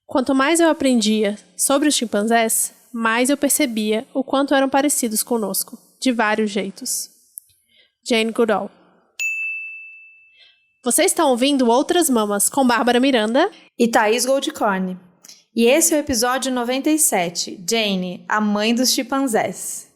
Quanto mais eu aprendia sobre os chimpanzés, mais eu percebia o quanto eram parecidos conosco, de vários jeitos. Jane Goodall. Vocês estão ouvindo Outras Mamas com Bárbara Miranda e Thaís Goldcorn. E esse é o episódio 97, Jane, a mãe dos chimpanzés.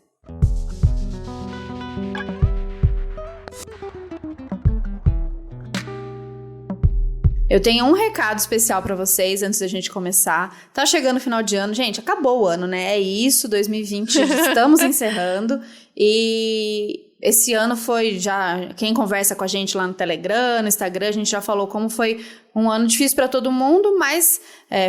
Eu tenho um recado especial pra vocês antes da gente começar. Tá chegando o final de ano. Gente, acabou o ano, né? É isso, 2020, estamos encerrando. E esse ano foi já... Quem conversa com a gente lá no Telegram, no Instagram, a gente já falou como foi um ano difícil pra todo mundo, mas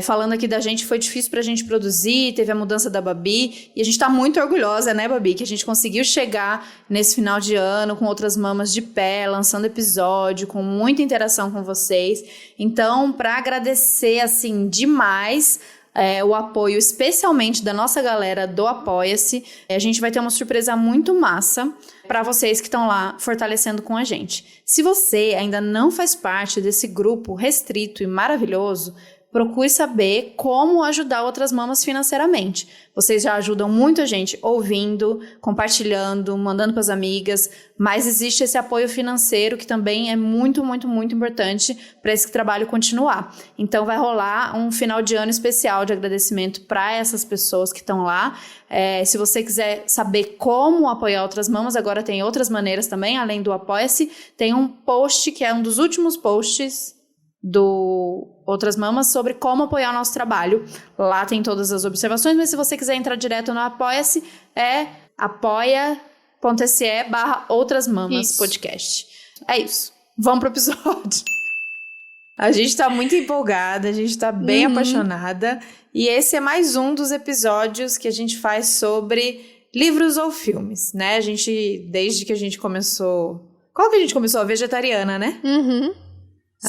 falando aqui da gente, foi difícil pra gente produzir, teve a mudança da Babi, e a gente tá muito orgulhosa, né, Babi, que a gente conseguiu chegar nesse final de ano com Outras Mamas de pé, lançando episódio, com muita interação com vocês. Então, pra agradecer, assim, demais... o apoio, especialmente da nossa galera do Apoia-se. A gente vai ter uma surpresa muito massa para vocês que estão lá fortalecendo com a gente. Se você ainda não faz parte desse grupo restrito e maravilhoso, procure saber como ajudar Outras Mamas financeiramente. Vocês já ajudam muito a gente ouvindo, compartilhando, mandando para as amigas, mas existe esse apoio financeiro que também é muito, muito, muito importante para esse trabalho continuar. Então vai rolar um final de ano especial de agradecimento para essas pessoas que estão lá. Se você quiser saber como apoiar Outras Mamas, agora tem outras maneiras também, além do Apoia-se. Tem um post que é um dos últimos posts do Outras Mamas sobre como apoiar o nosso trabalho. Lá tem todas as observações, mas se você quiser entrar direto no Apoia-se, é apoia.se/Outras Mamas Podcast. É isso. Vamos pro episódio. A gente tá muito empolgada, a gente tá bem apaixonada, e esse é mais um dos episódios que a gente faz sobre livros ou filmes, né? A gente, desde que a gente começou... Qual que a gente começou? A vegetariana, né?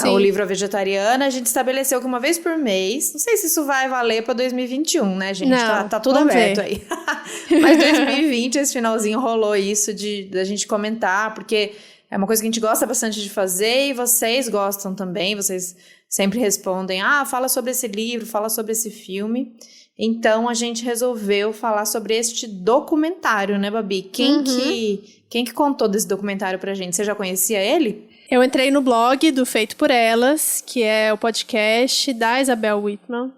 O livro A Vegetariana, a gente estabeleceu que uma vez por mês, não sei se isso vai valer para 2021, né, gente? Não, tá tudo aberto aí. Mas 2020, esse finalzinho, rolou isso da gente comentar, porque é uma coisa que a gente gosta bastante de fazer e vocês gostam também, vocês sempre respondem, fala sobre esse livro, fala sobre esse filme. Então, a gente resolveu falar sobre este documentário, né, Babi? Quem que contou desse documentário pra gente? Você já conhecia ele? Eu entrei no blog do Feito por Elas, que é o podcast da Isabel Whitman.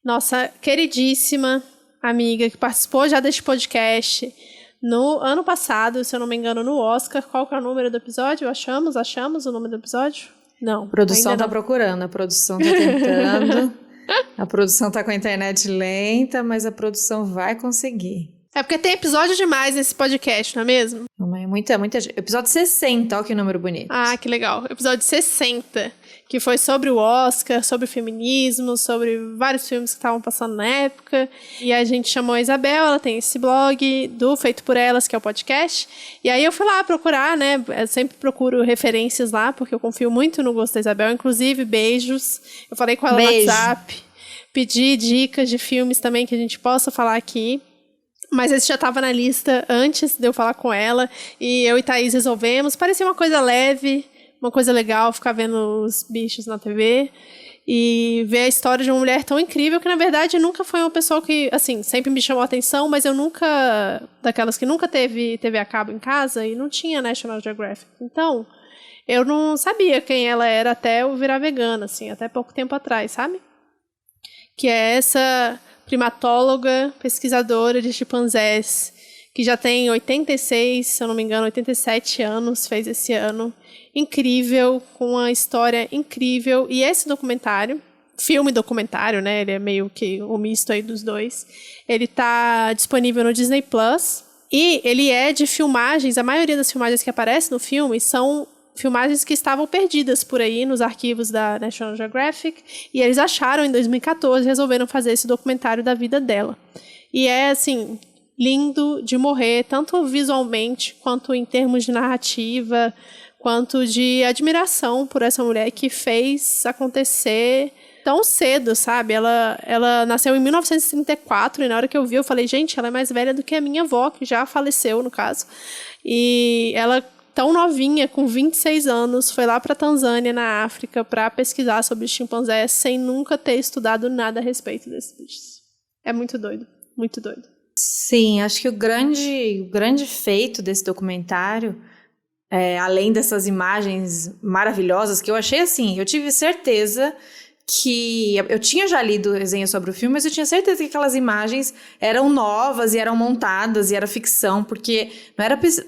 Nossa queridíssima amiga que participou já deste podcast no ano passado, se eu não me engano, no Oscar. Qual que é o número do episódio? Achamos o número do episódio? Não. A produção tá procurando, a produção tá tentando. A produção tá com a internet lenta, mas a produção vai conseguir. É porque tem episódio demais nesse podcast, não é mesmo? Muita gente. Episódio 60, olha que número bonito. Ah, que legal. Episódio 60, que foi sobre o Oscar, sobre o feminismo, sobre vários filmes que estavam passando na época. E a gente chamou a Isabel, ela tem esse blog do Feito por Elas, que é o podcast. E aí eu fui lá procurar, né? Eu sempre procuro referências lá, porque eu confio muito no gosto da Isabel. Inclusive, beijos. Eu falei com ela no WhatsApp. Pedi dicas de filmes também que a gente possa falar aqui. Mas esse já estava na lista antes de eu falar com ela. E eu e Thaís resolvemos. Parecia uma coisa leve, uma coisa legal, ficar vendo os bichos na TV. E ver a história de uma mulher tão incrível que, na verdade, nunca foi uma pessoa que, assim, sempre me chamou a atenção. Mas eu nunca... Daquelas que nunca teve TV a cabo em casa e não tinha National Geographic. Então, eu não sabia quem ela era até eu virar vegana, assim, até pouco tempo atrás, sabe? Que é essa... primatóloga, pesquisadora de chimpanzés, que já tem 86, se eu não me engano, 87 anos, fez esse ano. Incrível, com uma história incrível. E esse documentário, filme documentário, né? Ele é meio que um misto aí dos dois. Ele tá disponível no Disney Plus. E ele é de filmagens, a maioria das filmagens que aparecem no filme são filmagens que estavam perdidas por aí nos arquivos da National Geographic, e eles acharam em 2014 e resolveram fazer esse documentário da vida dela. E é, assim, lindo de morrer, tanto visualmente, quanto em termos de narrativa, quanto de admiração por essa mulher que fez acontecer tão cedo, sabe? Ela nasceu em 1934, e na hora que eu vi, eu falei, gente, ela é mais velha do que a minha avó, que já faleceu, no caso. E ela tão novinha, com 26 anos, foi lá pra Tanzânia, na África, pra pesquisar sobre os chimpanzés, sem nunca ter estudado nada a respeito desses bichos. É muito doido, muito doido. Sim, acho que o grande feito desse documentário, além dessas imagens maravilhosas, que eu achei assim, eu tive certeza que... Eu tinha já lido resenha sobre o filme, mas eu tinha certeza que aquelas imagens eram novas e eram montadas e era ficção, porque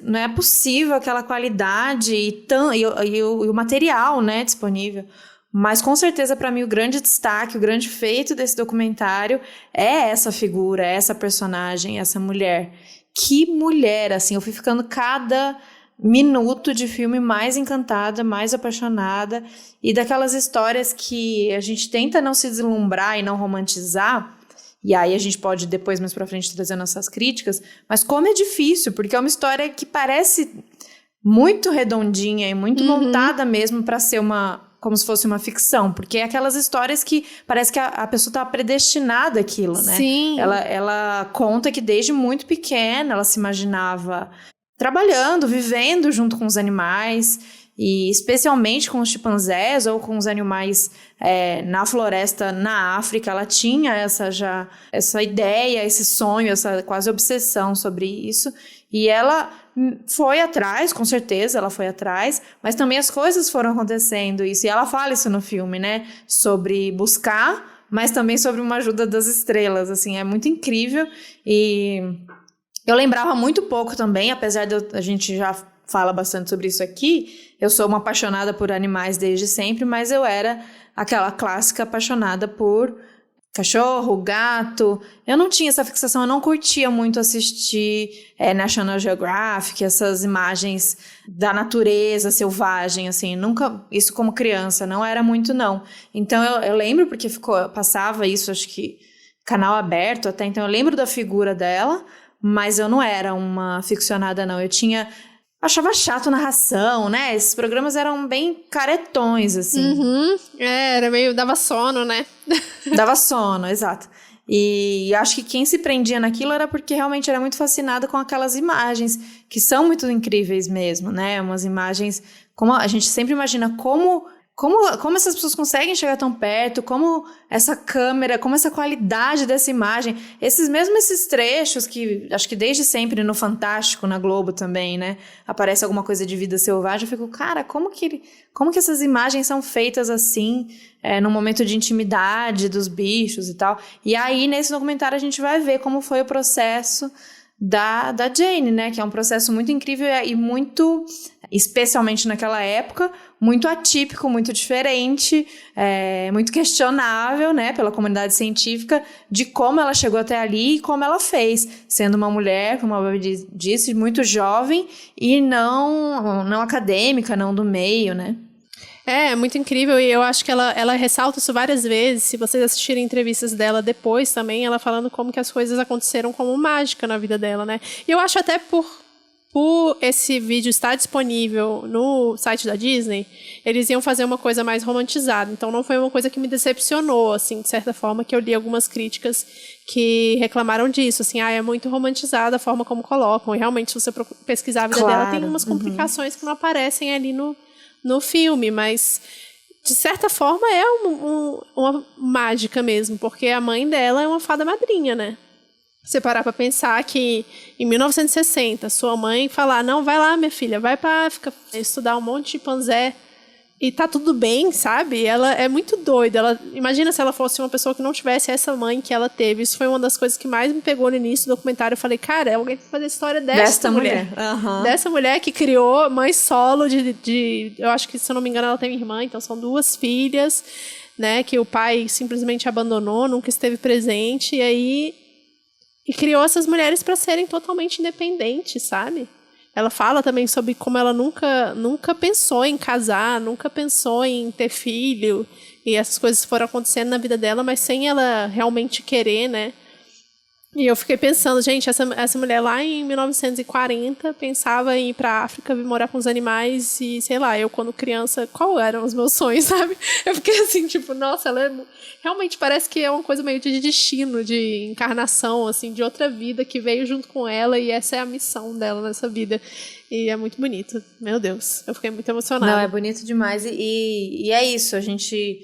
não é possível aquela qualidade e o material, né, disponível. Mas com certeza para mim o grande destaque, o grande feito desse documentário é essa figura, essa personagem, essa mulher. Que mulher, assim, eu fui ficando cada minuto de filme mais encantada, mais apaixonada, e daquelas histórias que a gente tenta não se deslumbrar e não romantizar, e aí a gente pode depois mais pra frente trazer nossas críticas, mas como é difícil, porque é uma história que parece muito redondinha e muito montada mesmo pra ser como se fosse uma ficção, porque é aquelas histórias que parece que a pessoa tá predestinada àquilo, né? Sim. Ela conta que desde muito pequena ela se imaginava trabalhando, vivendo junto com os animais, e especialmente com os chimpanzés ou com os animais na floresta, na África. Ela tinha essa ideia, esse sonho, essa quase obsessão sobre isso, e ela foi atrás, com certeza ela foi atrás, mas também as coisas foram acontecendo isso, e ela fala isso no filme, né, sobre buscar, mas também sobre uma ajuda das estrelas, assim, é muito incrível. E eu lembrava muito pouco também, apesar de a gente já fala bastante sobre isso aqui, eu sou uma apaixonada por animais desde sempre, mas eu era aquela clássica apaixonada por cachorro, gato. Eu não tinha essa fixação, eu não curtia muito assistir National Geographic, essas imagens da natureza selvagem, assim, nunca, isso como criança, não era muito não. Então eu lembro porque passava isso, acho que canal aberto até, então eu lembro da figura dela, mas eu não era uma ficcionada não, achava chato a narração, né? Esses programas eram bem caretões, assim. Era meio... dava sono, né? Dava sono, exato. E acho que quem se prendia naquilo era porque realmente era muito fascinada com aquelas imagens, que são muito incríveis mesmo, né? Umas imagens... como a gente sempre imagina como essas pessoas conseguem chegar tão perto, como essa câmera, como essa qualidade dessa imagem, esses trechos que acho que desde sempre no Fantástico, na Globo também, né, aparece alguma coisa de vida selvagem, eu fico, cara, como que essas imagens são feitas assim, num momento de intimidade dos bichos e tal. E aí, nesse documentário, a gente vai ver como foi o processo da Jane, né, que é um processo muito incrível e muito, especialmente naquela época, muito atípico, muito diferente, muito questionável, né, pela comunidade científica, de como ela chegou até ali e como ela fez, sendo uma mulher, como a Babi disse, muito jovem e não acadêmica, não do meio, né. É muito incrível, e eu acho que ela ressalta isso várias vezes. Se vocês assistirem entrevistas dela depois também, ela falando como que as coisas aconteceram como mágica na vida dela, né? E eu acho até por esse vídeo estar disponível no site da Disney, eles iam fazer uma coisa mais romantizada. Então não foi uma coisa que me decepcionou, assim, de certa forma, que eu li algumas críticas que reclamaram disso, assim, é muito romantizada a forma como colocam. E realmente, se você pesquisar a vida dela, tem umas complicações que não aparecem ali no filme, mas de certa forma é uma mágica mesmo, porque a mãe dela é uma fada madrinha, né? Você parar pra pensar que em 1960 sua mãe falar, não, vai lá minha filha, vai pra África estudar um monte de chimpanzé e tá tudo bem, sabe? Ela é muito doida. Imagina se ela fosse uma pessoa que não tivesse essa mãe que ela teve. Isso foi uma das coisas que mais me pegou no início do documentário. Eu falei, cara, alguém tem que fazer a história dessa mulher. Dessa mulher que criou mãe solo eu acho que, se eu não me engano, ela tem uma irmã, então são 2 filhas, né? Que o pai simplesmente abandonou, nunca esteve presente, e criou essas mulheres para serem totalmente independentes, sabe? Ela fala também sobre como ela nunca pensou em casar, nunca pensou em ter filho, e essas coisas foram acontecendo na vida dela, mas sem ela realmente querer, né? E eu fiquei pensando, gente, essa mulher lá em 1940 pensava em ir pra África, vir morar com os animais e, sei lá, eu quando criança, qual eram os meus sonhos, sabe? Eu fiquei assim, tipo, nossa, realmente parece que é uma coisa meio de destino, de encarnação, assim, de outra vida que veio junto com ela e essa é a missão dela nessa vida. E é muito bonito, meu Deus, eu fiquei muito emocionada. Não, é bonito demais e é isso, a gente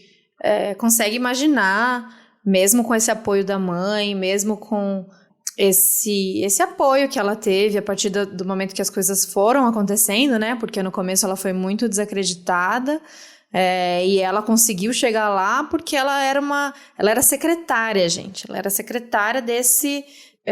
consegue imaginar... Mesmo com esse apoio da mãe, mesmo com esse apoio que ela teve a partir do momento que as coisas foram acontecendo, né? Porque no começo ela foi muito desacreditada e ela conseguiu chegar lá porque ela era secretária, gente. Ela era secretária desse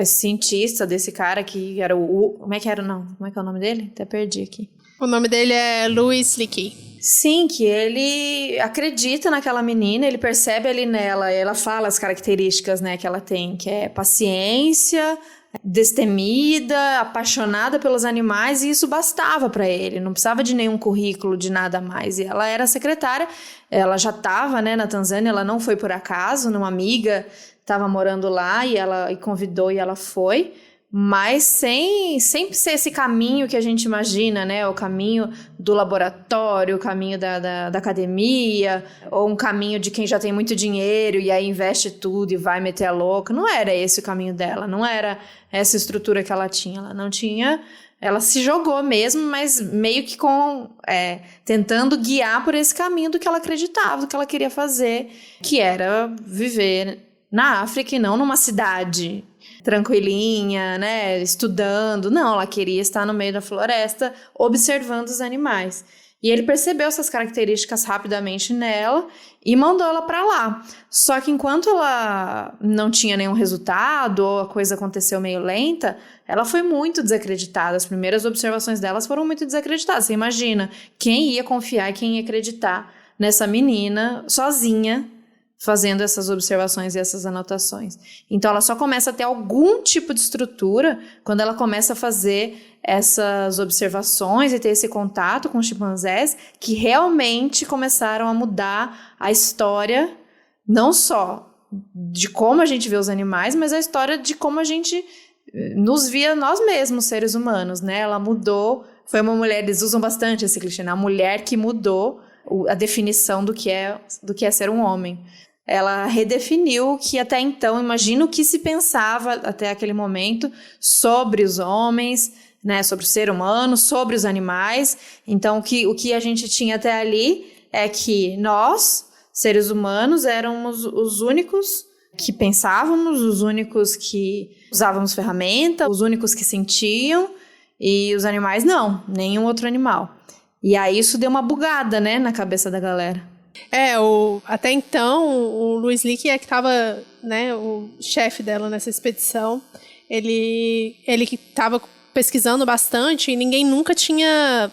cientista, desse cara que era como é que era, não? Como é que é o nome dele? Até perdi aqui. O nome dele é Louis Leakey. Sim, que ele acredita naquela menina, ele percebe ali nela, ela fala as características, né, que ela tem, que é paciência, destemida, apaixonada pelos animais, e isso bastava para ele, não precisava de nenhum currículo, de nada mais. E ela era secretária, ela já estava, né, na Tanzânia, ela não foi por acaso, uma amiga estava morando lá e ela convidou e ela foi. Mas sem ser esse caminho que a gente imagina, né? O caminho do laboratório, o caminho da academia, ou um caminho de quem já tem muito dinheiro e aí investe tudo e vai meter a louca. Não era esse o caminho dela, não era essa estrutura que ela tinha. Ela não tinha... Ela se jogou mesmo, mas meio que tentando guiar por esse caminho do que ela acreditava, do que ela queria fazer, que era viver na África e não numa cidade tranquilinha, né, estudando. Não, ela queria estar no meio da floresta, observando os animais. E ele percebeu essas características rapidamente nela e mandou ela para lá. Só que enquanto ela não tinha nenhum resultado, ou a coisa aconteceu meio lenta, ela foi muito desacreditada. As primeiras observações delas foram muito desacreditadas. Você imagina, quem ia confiar e quem ia acreditar nessa menina sozinha, fazendo essas observações e essas anotações. Então, ela só começa a ter algum tipo de estrutura quando ela começa a fazer essas observações e ter esse contato com os chimpanzés que realmente começaram a mudar a história, não só de como a gente vê os animais, mas a história de como a gente nos via nós mesmos, seres humanos, né? Ela mudou, foi uma mulher, eles usam bastante esse clichê, né? A mulher que mudou a definição do que é ser um homem. Ela redefiniu o que até então, imagino que se pensava até aquele momento sobre os homens, né, sobre o ser humano, sobre os animais. Então, o que a gente tinha até ali é que nós, seres humanos, éramos os únicos que pensávamos, os únicos que usávamos ferramenta, os únicos que sentiam, e os animais não, nenhum outro animal. E aí isso deu uma bugada, né, na cabeça da galera. Até então, o Louis Leakey é que estava, né, o chefe dela nessa expedição. Ele que estava pesquisando bastante e ninguém nunca tinha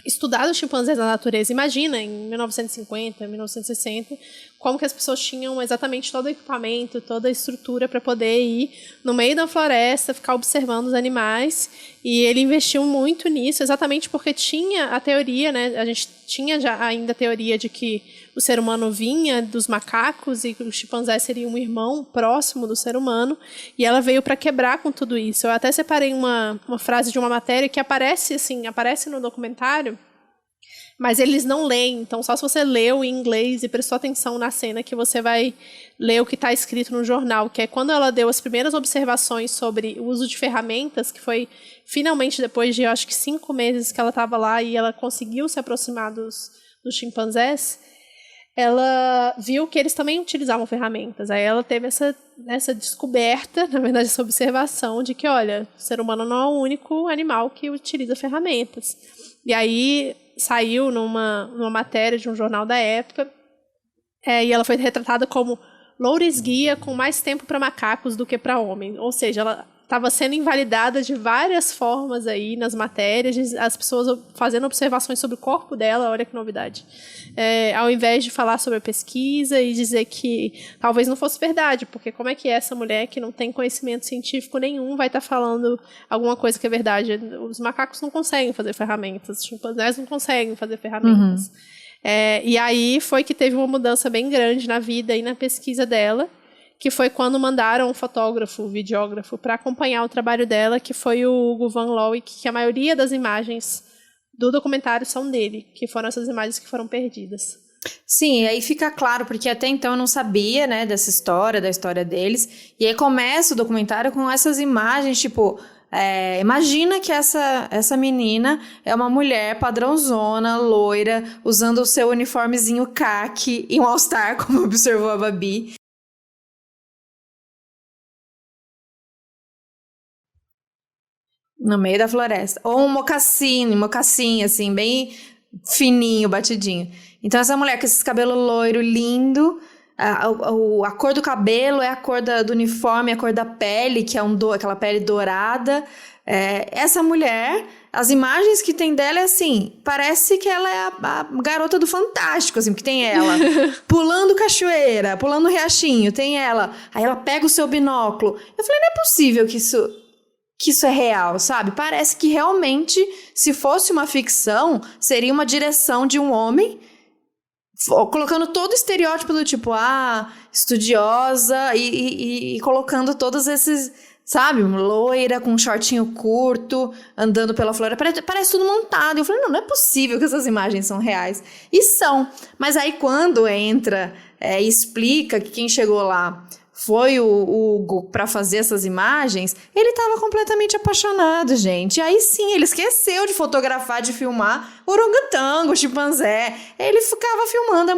estudado os chimpanzés na natureza. Imagina, em 1950, 1960, como que as pessoas tinham exatamente todo o equipamento, toda a estrutura para poder ir no meio da floresta, ficar observando os animais. E ele investiu muito nisso, exatamente porque tinha a teoria, né? A gente tinha já ainda a teoria de que o ser humano vinha dos macacos e que o chimpanzé seria um irmão próximo do ser humano. E ela veio para quebrar com tudo isso. Eu até separei uma frase de uma matéria que aparece no documentário, mas eles não leem. Então, só se você leu em inglês e prestou atenção na cena que você vai ler o que está escrito no jornal, que é quando ela deu as primeiras observações sobre o uso de ferramentas, que foi finalmente depois de, eu acho que 5 meses que ela estava lá e ela conseguiu se aproximar dos chimpanzés, ela viu que eles também utilizavam ferramentas. Aí ela teve essa descoberta, na verdade, essa observação de que, olha, o ser humano não é o único animal que utiliza ferramentas. E aí saiu numa matéria de um jornal da época, e ela foi retratada como Loures guia com mais tempo para macacos do que para homens. Ou seja, ela estava sendo invalidada de várias formas aí nas matérias, as pessoas fazendo observações sobre o corpo dela, olha que novidade. Ao invés de falar sobre a pesquisa e dizer que talvez não fosse verdade, porque como é que essa mulher que não tem conhecimento científico nenhum vai estar falando alguma coisa que é verdade? Os macacos não conseguem fazer ferramentas, os chimpanzés não conseguem fazer ferramentas. E aí foi que teve uma mudança bem grande na vida e na pesquisa dela, que foi quando mandaram um fotógrafo, um videógrafo, para acompanhar o trabalho dela, que foi o Hugo Van Lowick, que a maioria das imagens do documentário são dele, que foram essas imagens que foram perdidas. Sim, e aí fica claro, porque até então eu não sabia, né, dessa história, da história deles, e aí começa o documentário com essas imagens, tipo, imagina que essa menina é uma mulher padrãozona, loira, usando o seu uniformezinho caqui e um all-star, como observou a Babi. No meio da floresta. Ou um mocassim, assim, bem fininho, batidinho. Então, essa mulher com esse cabelo loiro, lindo, a cor do cabelo é a cor do uniforme, a cor da pele, que é aquela pele dourada. Essa mulher, as imagens que tem dela é assim, parece que ela é a garota do Fantástico, assim, porque tem ela pulando cachoeira, pulando riachinho, tem ela. Aí ela pega o seu binóculo. Eu falei, não é possível que isso é real, sabe? Parece que realmente, se fosse uma ficção, seria uma direção de um homem colocando todo o estereótipo do tipo, estudiosa e colocando todos esses, sabe? Loira, com um shortinho curto, andando pela floresta. Parece tudo montado. Eu falei, não é possível que essas imagens são reais. E são. Mas aí quando entra e explica que quem chegou lá foi o Hugo para fazer essas imagens, ele estava completamente apaixonado, gente. E aí sim, ele esqueceu de fotografar, de filmar o orangotango, o chimpanzé. Ele ficava filmando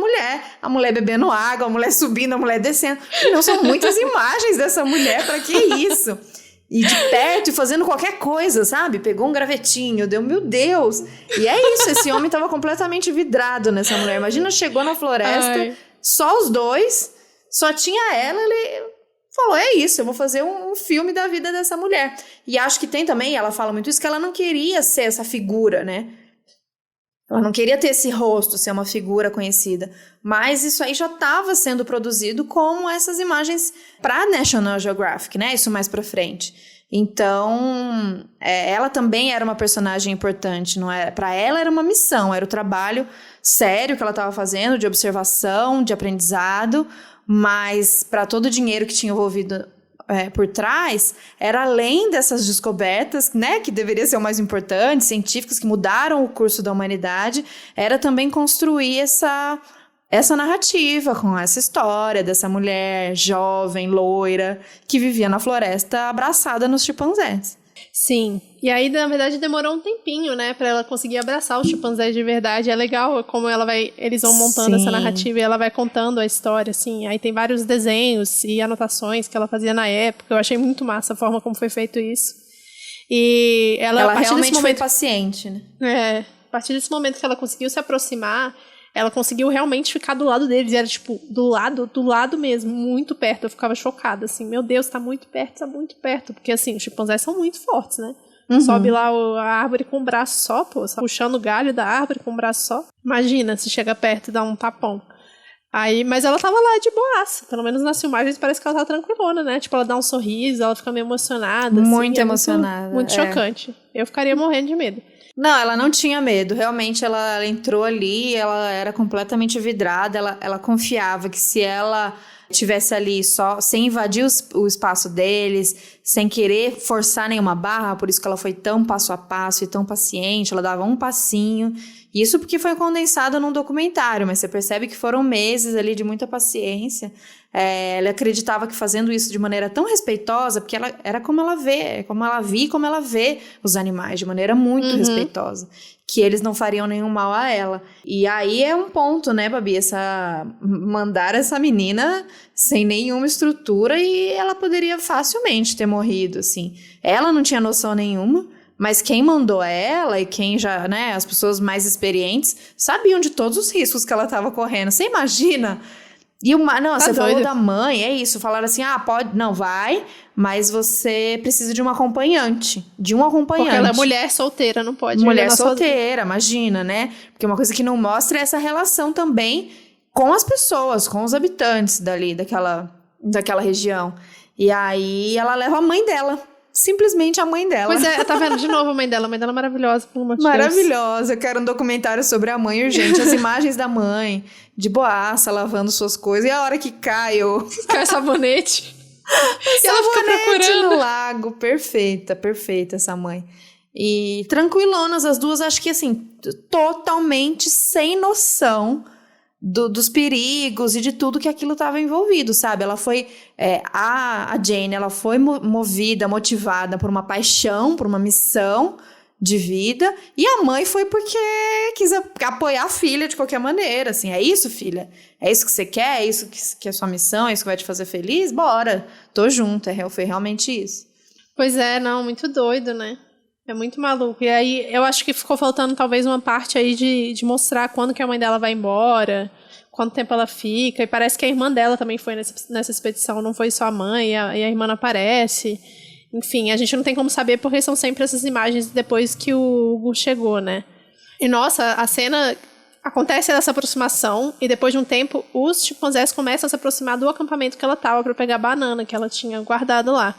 a mulher bebendo água, a mulher subindo, a mulher descendo. E não são muitas imagens dessa mulher, para que isso? E de perto, e fazendo qualquer coisa, sabe? Pegou um gravetinho, meu Deus! E é isso, esse homem estava completamente vidrado nessa mulher. Imagina, chegou na floresta, só os dois... Só tinha ela, ele falou, é isso, eu vou fazer um filme da vida dessa mulher. E acho que tem também, ela fala muito isso, que ela não queria ser essa figura, né? Ela não queria ter esse rosto, ser uma figura conhecida. Mas isso aí já estava sendo produzido como essas imagens para National Geographic, né? Isso mais para frente. Então, ela também era uma personagem importante, não é? Para ela era uma missão, era o trabalho sério que ela estava fazendo, de observação, de aprendizado, mas para todo o dinheiro que tinha envolvido por trás, era além dessas descobertas, né, que deveria ser o mais importante, científicas que mudaram o curso da humanidade, era também construir essa narrativa com essa história dessa mulher jovem, loira, que vivia na floresta abraçada nos chimpanzés. Sim, e aí na verdade demorou um tempinho, né, pra ela conseguir abraçar os chimpanzés de verdade. É legal como eles vão montando essa narrativa e ela vai contando a história, assim. Aí tem vários desenhos e anotações que ela fazia na época. Eu achei muito massa a forma como foi feito isso. E ela realmente foi paciente, né? A partir desse momento que ela conseguiu se aproximar, ela conseguiu realmente ficar do lado deles. Era, tipo, do lado mesmo, muito perto. Eu ficava chocada, assim. Meu Deus, tá muito perto. Porque, assim, os chimpanzés são muito fortes, né? Uhum. Sobe lá a árvore com o braço só, pô. Puxando o galho da árvore com o braço só. Imagina se chega perto e dá um tapão. Mas ela tava lá de boaça. Pelo menos nas filmagens parece que ela tá tranquilona, né? Tipo, ela dá um sorriso, ela fica meio emocionada. Muito assim, emocionada. Muito chocante. Eu ficaria morrendo de medo. Não, ela não tinha medo. Realmente, ela entrou ali, ela era completamente vidrada. Ela confiava que se ela estivesse ali só, sem invadir o espaço deles, sem querer forçar nenhuma barra, por isso que ela foi tão passo a passo e tão paciente, ela dava um passinho. Isso porque foi condensado num documentário, mas você percebe que foram meses ali de muita paciência. Ela acreditava que fazendo isso de maneira tão respeitosa, porque ela era como ela vê, como ela vê os animais, de maneira muito respeitosa, que eles não fariam nenhum mal a ela. E aí é um ponto, né, Babi, mandar essa menina sem nenhuma estrutura e ela poderia facilmente ter morrido, assim. Ela não tinha noção nenhuma, mas quem mandou ela e quem já, né, as pessoas mais experientes sabiam de todos os riscos que ela estava correndo. Você imagina? E você falou da mãe, é isso, falaram assim, pode, não, vai, mas você precisa de um acompanhante, Porque ela é mulher solteira, não pode. Mulher solteira, imagina, né? Porque uma coisa que não mostra é essa relação também com as pessoas, com os habitantes dali, daquela região. E aí ela leva a mãe dela, simplesmente a mãe dela. Pois é, tá vendo? De novo a mãe dela é maravilhosa, por um motivo. Maravilhosa, eu quero um documentário sobre a mãe urgente, as imagens da mãe, de boaça, lavando suas coisas, e a hora que cai Cai o sabonete. E ela fica procurando no lago, perfeita essa mãe. E tranquilonas as duas, acho que assim, totalmente sem noção dos perigos e de tudo que aquilo estava envolvido, sabe? Ela foi, a Jane, ela foi movida, motivada por uma paixão, por uma missão de vida, e a mãe foi porque quis apoiar a filha de qualquer maneira, assim, é isso, filha? É isso que você quer? É isso que é sua missão? É isso que vai te fazer feliz? Bora, tô junto, foi realmente isso. Pois é, não, muito doido, né? É muito maluco. E aí, eu acho que ficou faltando talvez uma parte aí de mostrar quando que a mãe dela vai embora, quanto tempo ela fica. E parece que a irmã dela também foi nessa expedição, não foi só a mãe, e a irmã não aparece. Enfim, a gente não tem como saber porque são sempre essas imagens depois que o Hugo chegou, né? E nossa, a cena acontece essa aproximação e depois de um tempo os chimpanzés começam a se aproximar do acampamento que ela tava para pegar a banana que ela tinha guardado lá.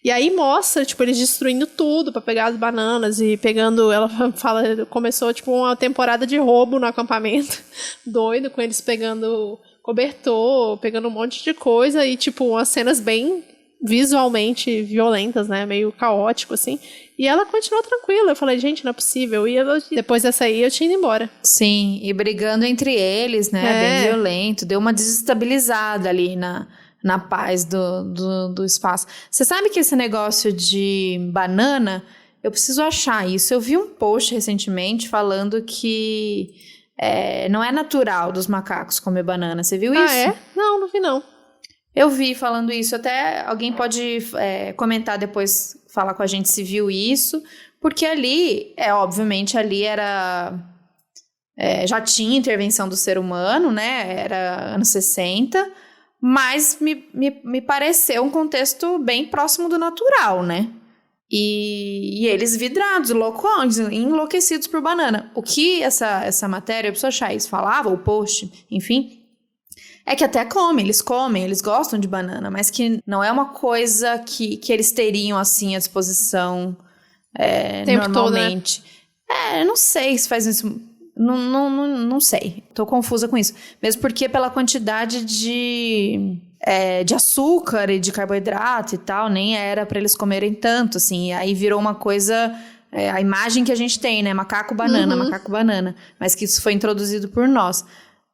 E aí mostra, tipo, eles destruindo tudo pra pegar as bananas e pegando, ela fala, começou, tipo, uma temporada de roubo no acampamento, doido, com eles pegando cobertor, pegando um monte de coisa e, tipo, umas cenas bem visualmente violentas, né, meio caótico, assim. E ela continuou tranquila, eu falei, gente, não é possível. E depois dessa aí, eu tinha ido embora. Sim, e brigando entre eles, né, bem violento, deu uma desestabilizada ali na paz do espaço. Você sabe que esse negócio de banana, eu preciso achar isso. Eu vi um post recentemente falando que não é natural dos macacos comer banana. Você viu isso? Ah, é? Não vi não. Eu vi falando isso. Até alguém pode comentar depois, falar com a gente se viu isso. Porque ali, obviamente, ali era... já tinha intervenção do ser humano, né? Era anos 60... Mas me pareceu um contexto bem próximo do natural, né? E eles vidrados, loucos, enlouquecidos por banana. O que essa matéria, eu preciso achar isso, falava, o post, enfim, é que até eles gostam de banana, mas que não é uma coisa que eles teriam, assim, à disposição normalmente. Todo, né? Não sei se faz isso... Não sei, tô confusa com isso. Mesmo porque pela quantidade de açúcar e de carboidrato e tal, nem era pra eles comerem tanto, assim. E aí virou uma coisa, a imagem que a gente tem, né? Macaco banana. Mas que isso foi introduzido por nós.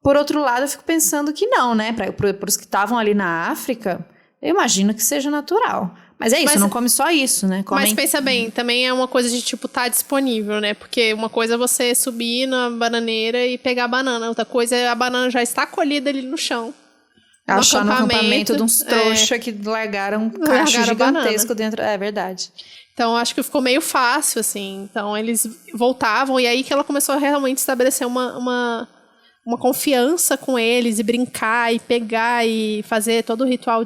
Por outro lado, eu fico pensando que não, né? Para os que estavam ali na África, eu imagino que seja natural. Mas é isso, não come só isso, né? Mas pensa bem, também é uma coisa de, tipo, tá disponível, né? Porque uma coisa é você subir na bananeira e pegar a banana. Outra coisa é a banana já está colhida ali no chão. Achar no acampamento de uns trouxa que largaram um cacho gigantesco dentro. É verdade. Então, acho que ficou meio fácil, assim. Então, eles voltavam. E aí que ela começou a realmente estabelecer uma confiança com eles. E brincar, e pegar, e fazer todo o ritual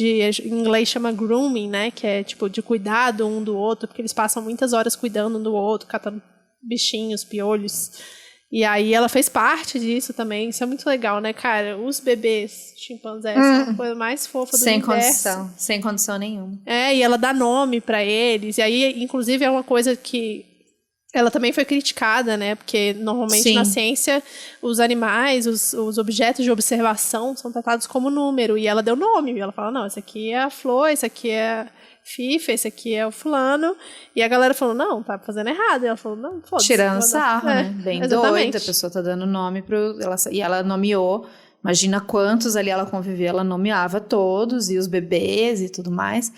em inglês chama grooming, né? Que é tipo de cuidado um do outro, porque eles passam muitas horas cuidando um do outro, catando bichinhos, piolhos. E aí ela fez parte disso também. Isso é muito legal, né, cara? Os bebês chimpanzés são a coisa mais fofa do universo. Sem condição nenhuma. E ela dá nome pra eles. E aí, inclusive, é uma coisa que ela também foi criticada, né? Porque normalmente na ciência os animais, os objetos de observação são tratados como número. E ela deu nome. E ela fala, não, esse aqui é a flor, esse aqui é a FIFA, esse aqui é o fulano. E a galera falou, não, tá fazendo errado. E ela falou, não, foda-se. Tirando sarro, né? Bem doida. A pessoa tá dando nome e ela nomeou. Imagina quantos ali ela convivia. Ela nomeava todos, e os bebês e tudo mais.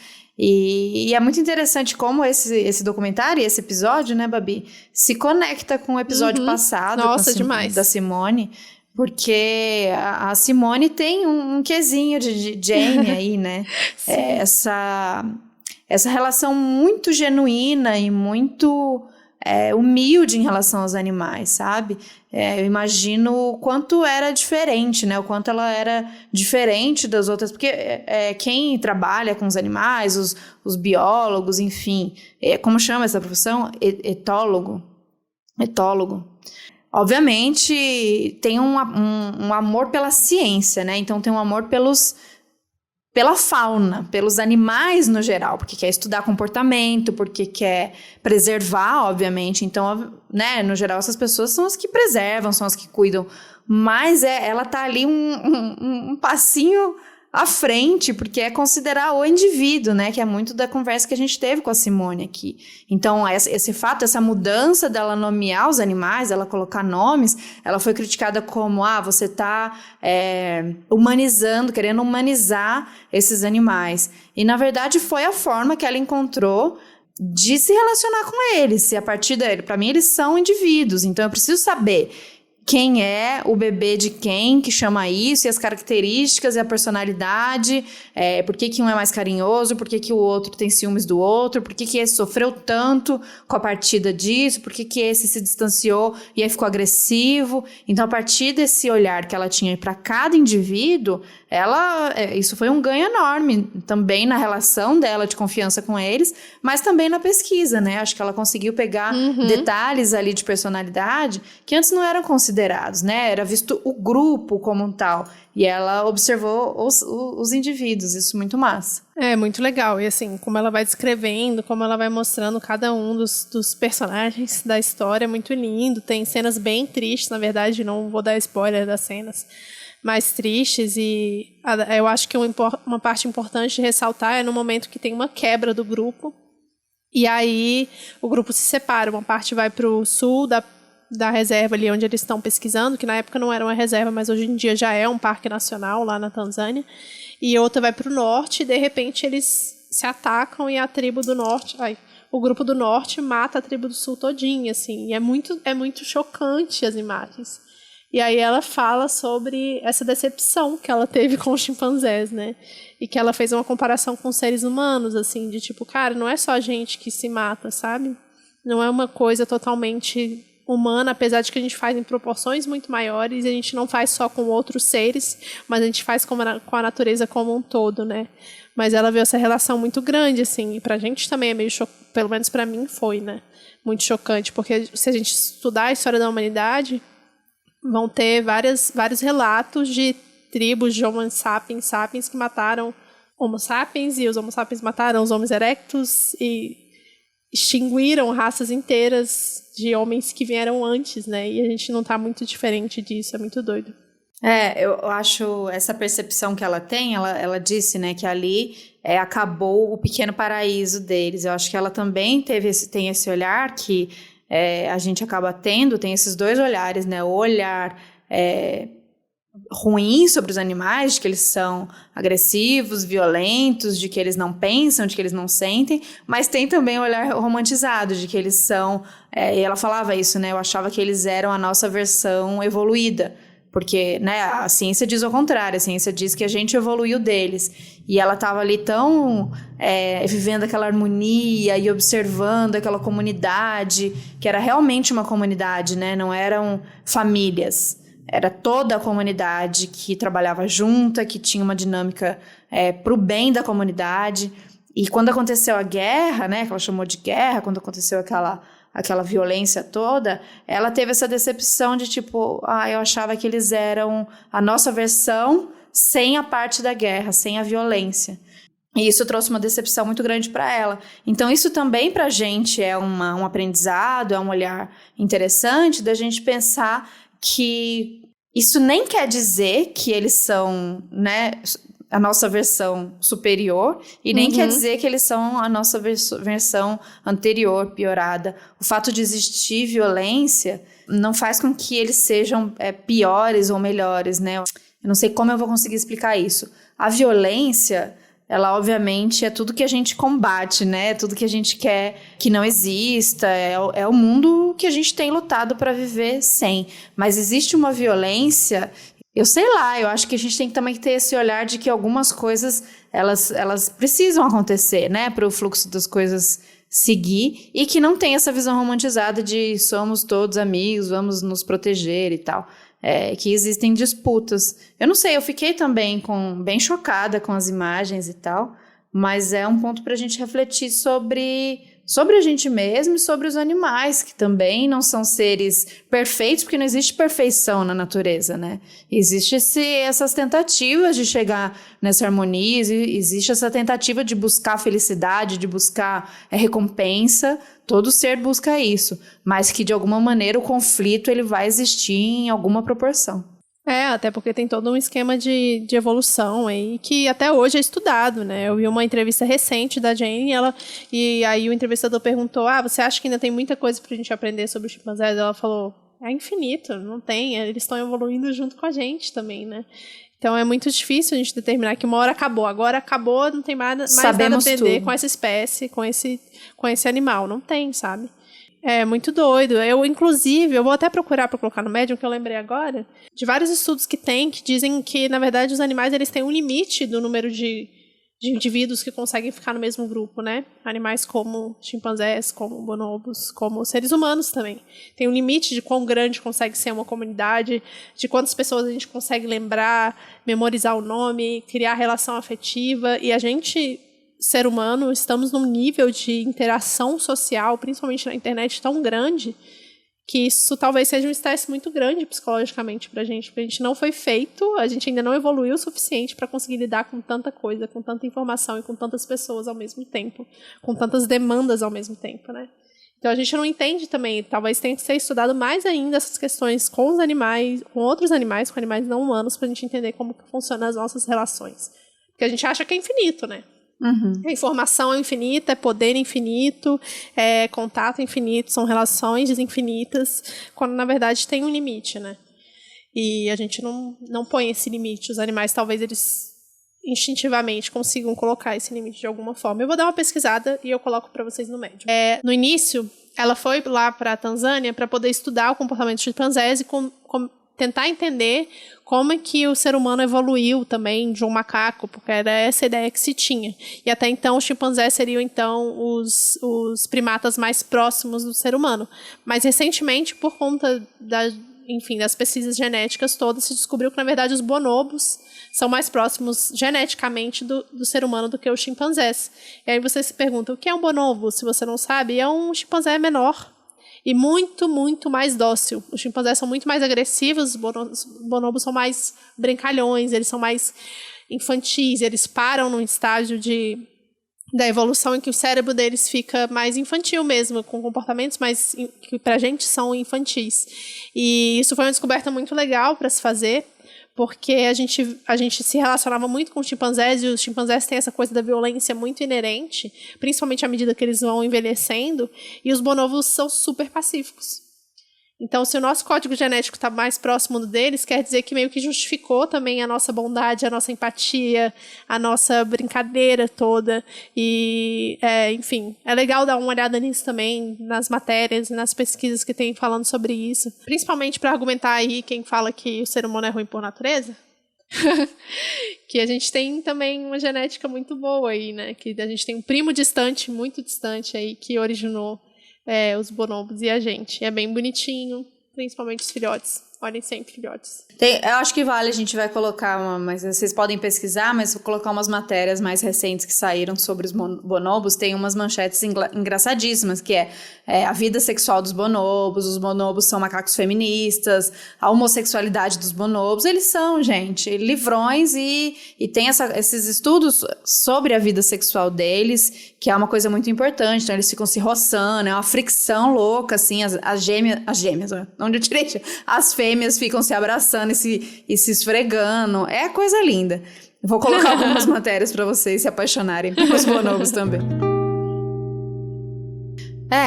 E é muito interessante como esse documentário e esse episódio, né, Babi, se conecta com o episódio passado. Nossa, demais. Da Simone, porque a Simone tem um quesinho de Jane aí, né? Essa relação muito genuína e muito humilde em relação aos animais, sabe? Eu imagino o quanto era diferente, né? O quanto ela era diferente das outras, porque quem trabalha com os animais, os biólogos, enfim, como chama essa profissão? Etólogo. Obviamente tem um amor pela ciência, né? Então tem um amor pela fauna, pelos animais no geral, porque quer estudar comportamento, porque quer preservar, obviamente. Então, né, no geral, essas pessoas são as que preservam, são as que cuidam. Mas ela tá ali um passinho à frente, porque é considerar o indivíduo, né? Que é muito da conversa que a gente teve com a Simone aqui. Então, esse fato, essa mudança dela nomear os animais, ela colocar nomes, ela foi criticada como, você tá humanizando, querendo humanizar esses animais. E, na verdade, foi a forma que ela encontrou de se relacionar com eles. E a partir dele, para mim, eles são indivíduos. Então, eu preciso saber quem é o bebê de quem que chama isso, e as características e a personalidade, por que um é mais carinhoso, por que o outro tem ciúmes do outro, por que esse sofreu tanto com a partida disso, por que esse se distanciou e aí ficou agressivo. Então, a partir desse olhar que ela tinha para cada indivíduo, isso foi um ganho enorme também na relação dela de confiança com eles, mas também na pesquisa, né? Acho que ela conseguiu pegar detalhes ali de personalidade que antes não eram considerados, né? Era visto o grupo como um tal. E ela observou os indivíduos, isso muito massa. É, muito legal. E assim, como ela vai descrevendo, como ela vai mostrando cada um dos personagens da história, é muito lindo. Tem cenas bem tristes, na verdade, não vou dar spoiler das cenas mais tristes, e eu acho que uma parte importante de ressaltar é no momento que tem uma quebra do grupo, e aí o grupo se separa, uma parte vai para o sul da reserva ali onde eles estão pesquisando, que na época não era uma reserva, mas hoje em dia já é um parque nacional lá na Tanzânia, e outra vai para o norte, e de repente eles se atacam e a tribo do norte, o grupo do norte mata a tribo do sul todinha, assim, e é muito chocante as imagens. E aí ela fala sobre essa decepção que ela teve com os chimpanzés, né? E que ela fez uma comparação com seres humanos, assim, de tipo, cara, não é só a gente que se mata, sabe? Não é uma coisa totalmente humana, apesar de que a gente faz em proporções muito maiores, e a gente não faz só com outros seres, mas a gente faz com a natureza como um todo, né? Mas ela viu essa relação muito grande, assim, e pra gente também é meio chocante, pelo menos pra mim foi, né? Muito chocante, porque se a gente estudar a história da humanidade, vão ter vários relatos de tribos de Homo sapiens que mataram Homo sapiens, e os Homo sapiens mataram os Homo erectus e extinguiram raças inteiras de homens que vieram antes, né? E a gente não tá muito diferente disso, é muito doido. Eu acho essa percepção que ela tem, ela disse, né, que ali acabou o pequeno paraíso deles. Eu acho que ela também tem esse olhar que a gente acaba tendo, tem esses dois olhares, né? O olhar ruim sobre os animais, de que eles são agressivos, violentos, de que eles não pensam, de que eles não sentem, mas tem também o olhar romantizado, de que eles são... e ela falava isso, né? Eu achava que eles eram a nossa versão evoluída, porque, né, a ciência diz o contrário, a ciência diz que a gente evoluiu deles. E ela estava ali tão vivendo aquela harmonia e observando aquela comunidade, que era realmente uma comunidade, né? Não eram famílias, era toda a comunidade que trabalhava junta, que tinha uma dinâmica para o bem da comunidade. E quando aconteceu a guerra, né, que ela chamou de guerra, quando aconteceu aquela violência toda, ela teve essa decepção de tipo, eu achava que eles eram a nossa versão sem a parte da guerra, sem a violência. E isso trouxe uma decepção muito grande para ela. Então isso também pra gente é um aprendizado, é um olhar interessante da gente pensar que isso nem quer dizer que eles são, né, a nossa versão superior, e nem quer dizer que eles são a nossa versão anterior, piorada. O fato de existir violência não faz com que eles sejam piores ou melhores, né? Eu não sei como eu vou conseguir explicar isso. A violência, ela obviamente é tudo que a gente combate, né? Tudo que a gente quer que não exista, é o mundo que a gente tem lutado para viver sem. Mas existe uma violência... Eu sei lá, eu acho que a gente tem que também ter esse olhar de que algumas coisas, elas precisam acontecer, né? Para o fluxo das coisas seguir, e que não tem essa visão romantizada de somos todos amigos, vamos nos proteger e tal. Que existem disputas. Eu não sei, eu fiquei também bem chocada com as imagens e tal, mas é um ponto pra gente refletir sobre a gente mesmo e sobre os animais, que também não são seres perfeitos, porque não existe perfeição na natureza, né? Existe essas tentativas de chegar nessa harmonia, existe essa tentativa de buscar felicidade, de buscar recompensa. Todo ser busca isso, mas que de alguma maneira o conflito ele vai existir em alguma proporção. Até porque tem todo um esquema de evolução aí, que até hoje é estudado, né? Eu vi uma entrevista recente da Jane, e aí o entrevistador perguntou, você acha que ainda tem muita coisa pra gente aprender sobre os chimpanzés? Ela falou, é infinito, não tem, eles estão evoluindo junto com a gente também, né? Então é muito difícil a gente determinar que uma hora acabou, agora acabou, não tem mais nada a aprender tudo com essa espécie, com esse animal, não tem, sabe? É muito doido. Inclusive, eu vou até procurar para colocar no Medium, que eu lembrei agora, de vários estudos que dizem que, na verdade, os animais eles têm um limite do número de indivíduos que conseguem ficar no mesmo grupo, né? Animais como chimpanzés, como bonobos, como seres humanos também. Tem um limite de quão grande consegue ser uma comunidade, de quantas pessoas a gente consegue lembrar, memorizar o nome, criar relação afetiva, e a gente, ser humano, estamos num nível de interação social, principalmente na internet, tão grande, que isso talvez seja um estresse muito grande psicologicamente pra gente, porque a gente não foi feito, a gente ainda não evoluiu o suficiente para conseguir lidar com tanta coisa, com tanta informação e com tantas pessoas ao mesmo tempo, com tantas demandas ao mesmo tempo, né? Então a gente não entende também, talvez tenha que ser estudado mais ainda essas questões com os animais, com outros animais, com animais não humanos, pra gente entender como que funcionam as nossas relações. Porque a gente acha que é infinito, né? Uhum. A informação é infinita, é poder infinito, é contato infinito, são relações infinitas, quando na verdade tem um limite, né? E a gente não põe esse limite. Os animais talvez eles instintivamente consigam colocar esse limite de alguma forma. Eu vou dar uma pesquisada e eu coloco para vocês no Medium. No início, ela foi lá para a Tanzânia para poder estudar o comportamento dos chimpanzés e tentar entender como é que o ser humano evoluiu também de um macaco, porque era essa a ideia que se tinha. E até então os chimpanzés seriam então os primatas mais próximos do ser humano. Mas recentemente, por conta das pesquisas genéticas todas, se descobriu que na verdade os bonobos são mais próximos geneticamente do ser humano do que os chimpanzés. E aí você se pergunta, o que é um bonobo? Se você não sabe, é um chimpanzé menor e muito, muito mais dócil. Os chimpanzés são muito mais agressivos, os bonobos são mais brincalhões, eles são mais infantis, eles param num estágio da evolução em que o cérebro deles fica mais infantil mesmo, com comportamentos mais que pra gente são infantis. E isso foi uma descoberta muito legal para se fazer, porque a gente se relacionava muito com os chimpanzés, e os chimpanzés têm essa coisa da violência muito inerente, principalmente à medida que eles vão envelhecendo, e os bonobos são super pacíficos. Então, se o nosso código genético está mais próximo do deles, quer dizer que meio que justificou também a nossa bondade, a nossa empatia, a nossa brincadeira toda. E, enfim, é legal dar uma olhada nisso também, nas matérias e nas pesquisas que tem falando sobre isso. Principalmente para argumentar aí quem fala que o ser humano é ruim por natureza. Que a gente tem também uma genética muito boa aí, né? Que a gente tem um primo distante, muito distante aí, que originou os bonobos e a gente. É bem bonitinho, principalmente os filhotes. Olhem sempre, filhotes. Eu acho que vale, a gente vai colocar mas vocês podem pesquisar, mas vou colocar umas matérias mais recentes que saíram sobre os bonobos. Tem umas manchetes engraçadíssimas, que é a vida sexual dos bonobos, os bonobos são macacos feministas, a homossexualidade dos bonobos. Eles são, gente, livrões e tem esses estudos sobre a vida sexual deles, que é uma coisa muito importante. Então, eles ficam se roçando, é uma fricção louca, assim, as gêmeas, onde eu tirei? As fêmeas ficam se abraçando e se esfregando. É coisa linda. Vou colocar algumas matérias para vocês se apaixonarem pelos bonobos também.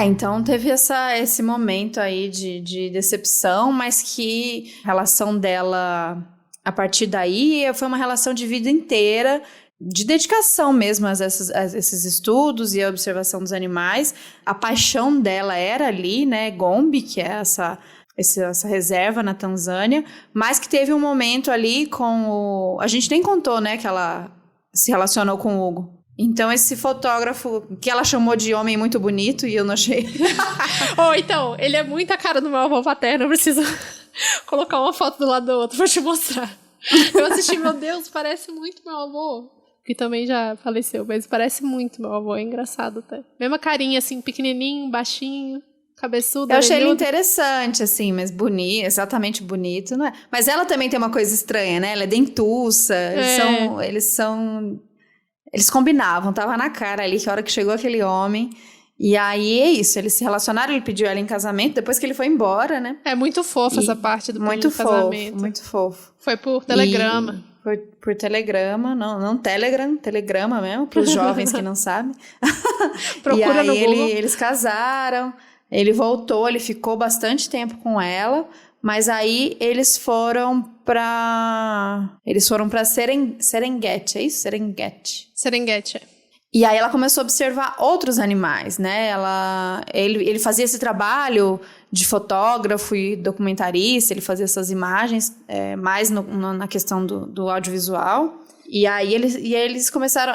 Então teve esse momento aí de decepção, mas que a relação dela, a partir daí, foi uma relação de vida inteira, de dedicação mesmo a esses estudos e a observação dos animais. A paixão dela era ali, né, Gombe, que é essa reserva na Tanzânia, mas que teve um momento ali com a gente nem contou, né, que ela se relacionou com o Hugo. Então, esse fotógrafo, que ela chamou de homem muito bonito, e eu não achei. Então, ele é muito a cara do meu avô paterno, eu preciso colocar uma foto do lado do outro pra te mostrar. Eu assisti, meu Deus, parece muito meu avô. que também já faleceu, mas parece muito meu avô, é engraçado até. Mesma carinha, assim, pequenininho, baixinho, cabeçudo. Eu achei ele orelhudo. interessante, assim, mas bonito, exatamente bonito, não é? Mas ela também tem uma coisa estranha, né? Ela é dentuça, eles combinavam, tava na cara ali que a hora que chegou aquele homem. E aí é isso, eles se relacionaram, ele pediu ela em casamento, depois que ele foi embora, né? É muito fofa essa parte do pedido Muito de casamento. muito fofo. Foi por telegrama. Por telegrama, não Telegram, telegrama mesmo, para os jovens que não sabem. Procura e no aí Google. eles casaram, ele voltou, ele ficou bastante tempo com ela, mas aí eles foram para Serengeti, é isso? Serengeti. E aí ela começou a observar outros animais, né? Ele fazia esse trabalho de fotógrafo e documentarista, ele fazia essas imagens, mais na questão do audiovisual. E aí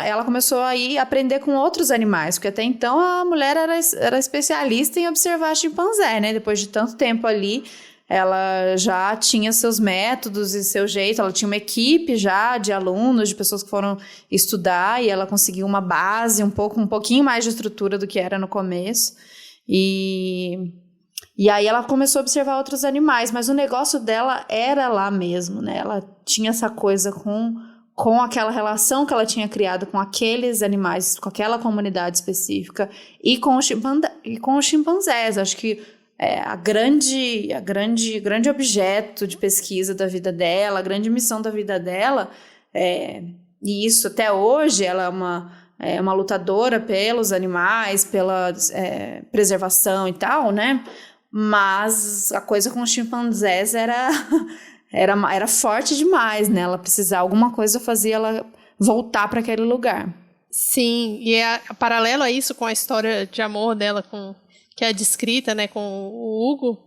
ela começou a ir aprender com outros animais, porque até então a mulher era especialista em observar chimpanzé, né? Depois de tanto tempo ali, ela já tinha seus métodos e seu jeito, ela tinha uma equipe já de alunos, de pessoas que foram estudar, e ela conseguiu uma base, um pouquinho mais de estrutura do que era no começo. E aí ela começou a observar outros animais, mas o negócio dela era lá mesmo, né? Ela tinha essa coisa com aquela relação que ela tinha criado com aqueles animais, com aquela comunidade específica, e com os chimpanzés. Acho que a grande objeto de pesquisa da vida dela, a grande missão da vida dela, e isso até hoje, ela é uma lutadora pelos animais, pela preservação e tal, né? Mas a coisa com os chimpanzés era forte demais, né? Ela precisava, alguma coisa fazia ela voltar para aquele lugar. Sim, e paralelo a isso, com a história de amor dela que é descrita, né, com o Hugo,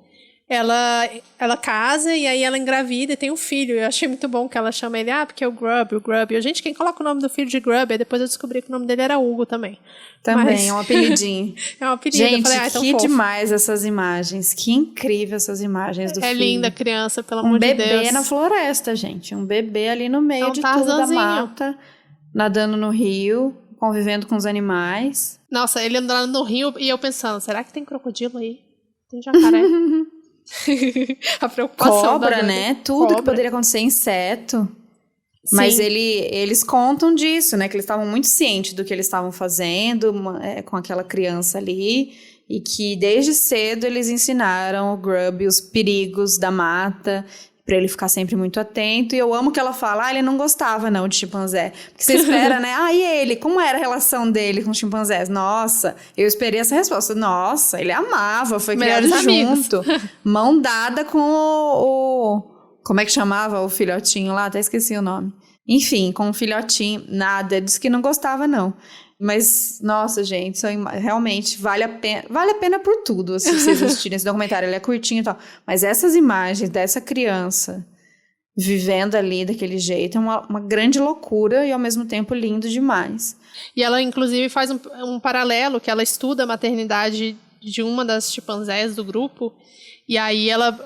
ela casa e aí ela engravida e tem um filho. Eu achei muito bom que ela chama ele, porque é o Grub. E gente, quem coloca o nome do filho de Grub? Aí depois eu descobri que o nome dele era Hugo também. Também, é um apelidinho. É um apelido. Gente, eu falei, que demais essas imagens. Que incrível essas imagens do filho. É linda a criança, pelo amor de Deus. Um bebê na floresta, gente. Um bebê ali no meio de tudo da mata, nadando no rio, convivendo com os animais. Nossa, ele andando no rio e eu pensando, será que tem crocodilo aí? Tem jacaré? A preocupação cobra, né? Tudo que poderia acontecer, inseto. Sim. Mas eles contam disso, né? Que eles estavam muito cientes do que eles estavam fazendo com aquela criança ali. E que desde cedo eles ensinaram o Grub os perigos da mata, pra ele ficar sempre muito atento. E eu amo que ela fala, ele não gostava não de chimpanzé. Porque você espera, né? E ele? Como era a relação dele com os chimpanzés? Nossa, eu esperei essa resposta. Nossa, ele amava, foi criado junto. Mão dada com o... Como é que chamava o filhotinho lá? Até esqueci o nome. Enfim, com o filhotinho, nada. Disse que não gostava, não. Mas, nossa, gente, realmente vale a pena por tudo, se vocês assistirem esse documentário. Ele é curtinho e tal. Mas essas imagens dessa criança vivendo ali daquele jeito é uma grande loucura e, ao mesmo tempo, lindo demais. E ela, inclusive, faz um paralelo, que ela estuda a maternidade de uma das chimpanzés do grupo. E aí, ela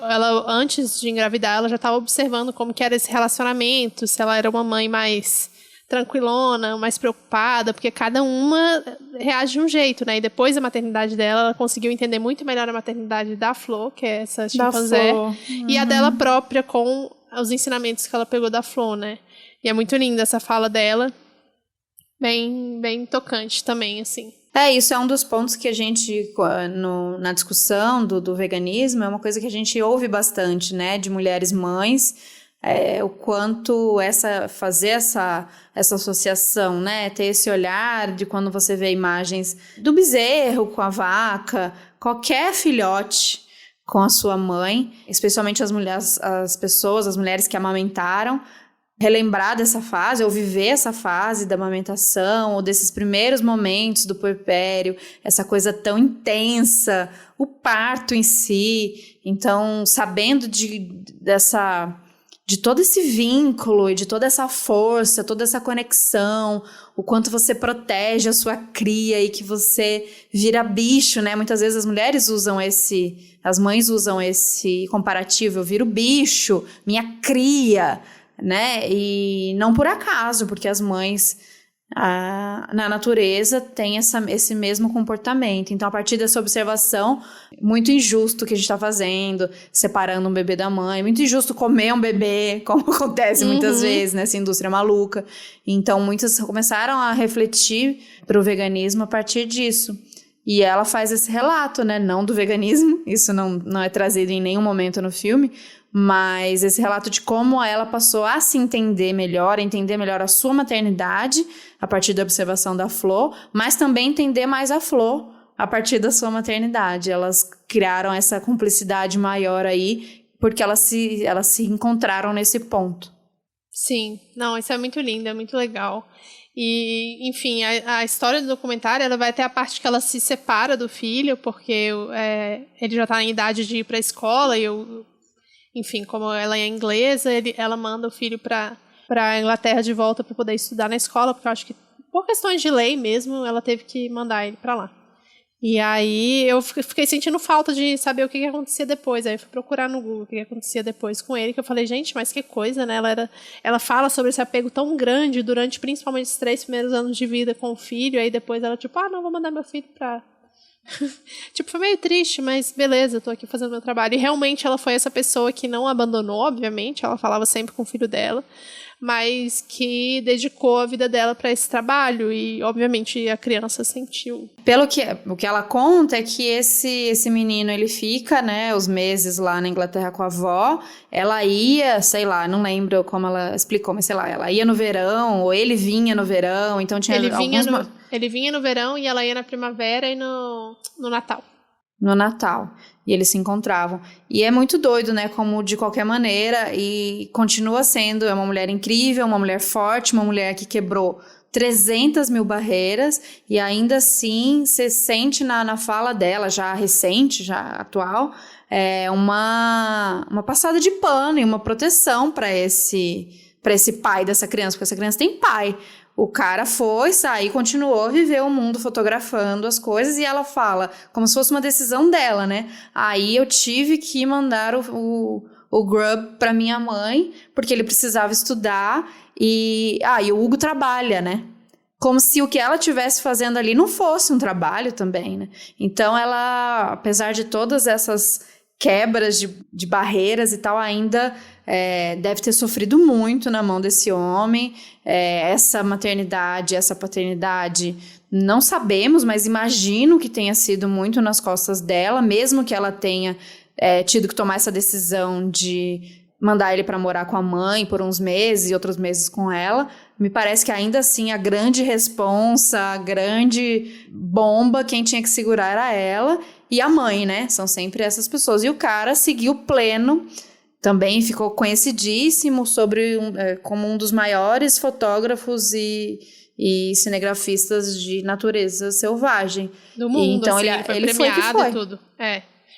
antes de engravidar, ela já estava observando como que era esse relacionamento, se ela era uma mãe mais tranquilona, mais preocupada, porque cada uma reage de um jeito, né? E depois da maternidade dela, ela conseguiu entender muito melhor a maternidade da Flor, que é essa chimpanzé, e a dela própria, com os ensinamentos que ela pegou da Flor, né? E é muito linda essa fala dela, bem, bem tocante também, assim. Isso é um dos pontos que a gente, na discussão do veganismo, é uma coisa que a gente ouve bastante, né? De mulheres mães, o quanto fazer essa associação, né? Ter esse olhar de quando você vê imagens do bezerro com a vaca, qualquer filhote com a sua mãe, especialmente as mulheres que amamentaram, relembrar dessa fase, ou viver essa fase da amamentação, ou desses primeiros momentos do puerpério, essa coisa tão intensa, o parto em si. Então, sabendo de todo esse vínculo e de toda essa força, toda essa conexão, o quanto você protege a sua cria e que você vira bicho, né? Muitas vezes as mães usam esse comparativo, eu viro bicho, minha cria, né? E não por acaso, porque as mães na natureza tem esse mesmo comportamento. Então, a partir dessa observação, muito injusto o que a gente está fazendo, separando um bebê da mãe, muito injusto comer um bebê, como acontece muitas vezes nessa indústria maluca. Então, muitas começaram a refletir para o veganismo a partir disso. E ela faz esse relato, né? Não do veganismo, isso não é trazido em nenhum momento no filme, mas esse relato de como ela passou a se entender melhor, a entender melhor a sua maternidade, a partir da observação da Flor, mas também entender mais a Flor a partir da sua maternidade. Elas criaram essa cumplicidade maior aí, porque elas se encontraram nesse ponto. Sim, não, isso é muito lindo, é muito legal. E, enfim, a história do documentário, ela vai até a parte que ela se separa do filho, porque ele já está em idade de ir para a escola, enfim, como ela é inglesa, ela manda o filho para a Inglaterra de volta para poder estudar na escola, porque eu acho que, por questões de lei mesmo, ela teve que mandar ele para lá. E aí eu fiquei sentindo falta de saber o que acontecia depois. Aí eu fui procurar no Google o que acontecia depois com ele, que eu falei, gente, mas que coisa, né? Ela fala sobre esse apego tão grande durante principalmente os 3 primeiros anos de vida com o filho, aí depois ela tipo, não, vou mandar meu filho pra... Tipo, foi meio triste, mas beleza, eu tô aqui fazendo meu trabalho. E realmente ela foi essa pessoa que não abandonou, obviamente, ela falava sempre com o filho dela, mas que dedicou a vida dela para esse trabalho e, obviamente, a criança sentiu. O que ela conta é que esse menino, ele fica, né, os meses lá na Inglaterra com a avó, ela ia, sei lá, não lembro como ela explicou, mas sei lá, ela ia no verão, ou ele vinha no verão, então tinha Ele vinha no verão e ela ia na primavera e no Natal. No Natal. E eles se encontravam. E é muito doido, né? Como de qualquer maneira, e continua sendo, é uma mulher incrível, uma mulher forte, uma mulher que quebrou 300 mil barreiras, e ainda assim você sente na fala dela, já recente, já atual, uma passada de pano e uma proteção para esse pai dessa criança, porque essa criança tem pai. O cara foi, saiu, continuou a viver o mundo fotografando as coisas, e ela fala, como se fosse uma decisão dela, né? Aí eu tive que mandar o Grub pra minha mãe, porque ele precisava estudar, e o Hugo trabalha, né? Como se o que ela estivesse fazendo ali não fosse um trabalho também, né? Então ela, apesar de todas essas quebras de barreiras e tal, ainda deve ter sofrido muito na mão desse homem. Essa maternidade, essa paternidade, não sabemos, mas imagino que tenha sido muito nas costas dela, mesmo que ela tenha tido que tomar essa decisão de mandar ele para morar com a mãe por uns meses e outros meses com ela. Me parece que ainda assim a grande responsa, a grande bomba, quem tinha que segurar era ela e a mãe, né? São sempre essas pessoas. E o cara seguiu pleno, também ficou conhecidíssimo como um dos maiores fotógrafos e cinegrafistas de natureza selvagem. Do mundo, então, assim, ele foi premiado e tudo.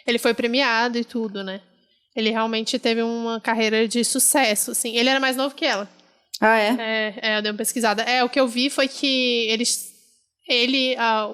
Ele foi premiado e tudo, né? Ele realmente teve uma carreira de sucesso, assim. Ele era mais novo que ela. Ah, é? Eu dei uma pesquisada. O que eu vi foi que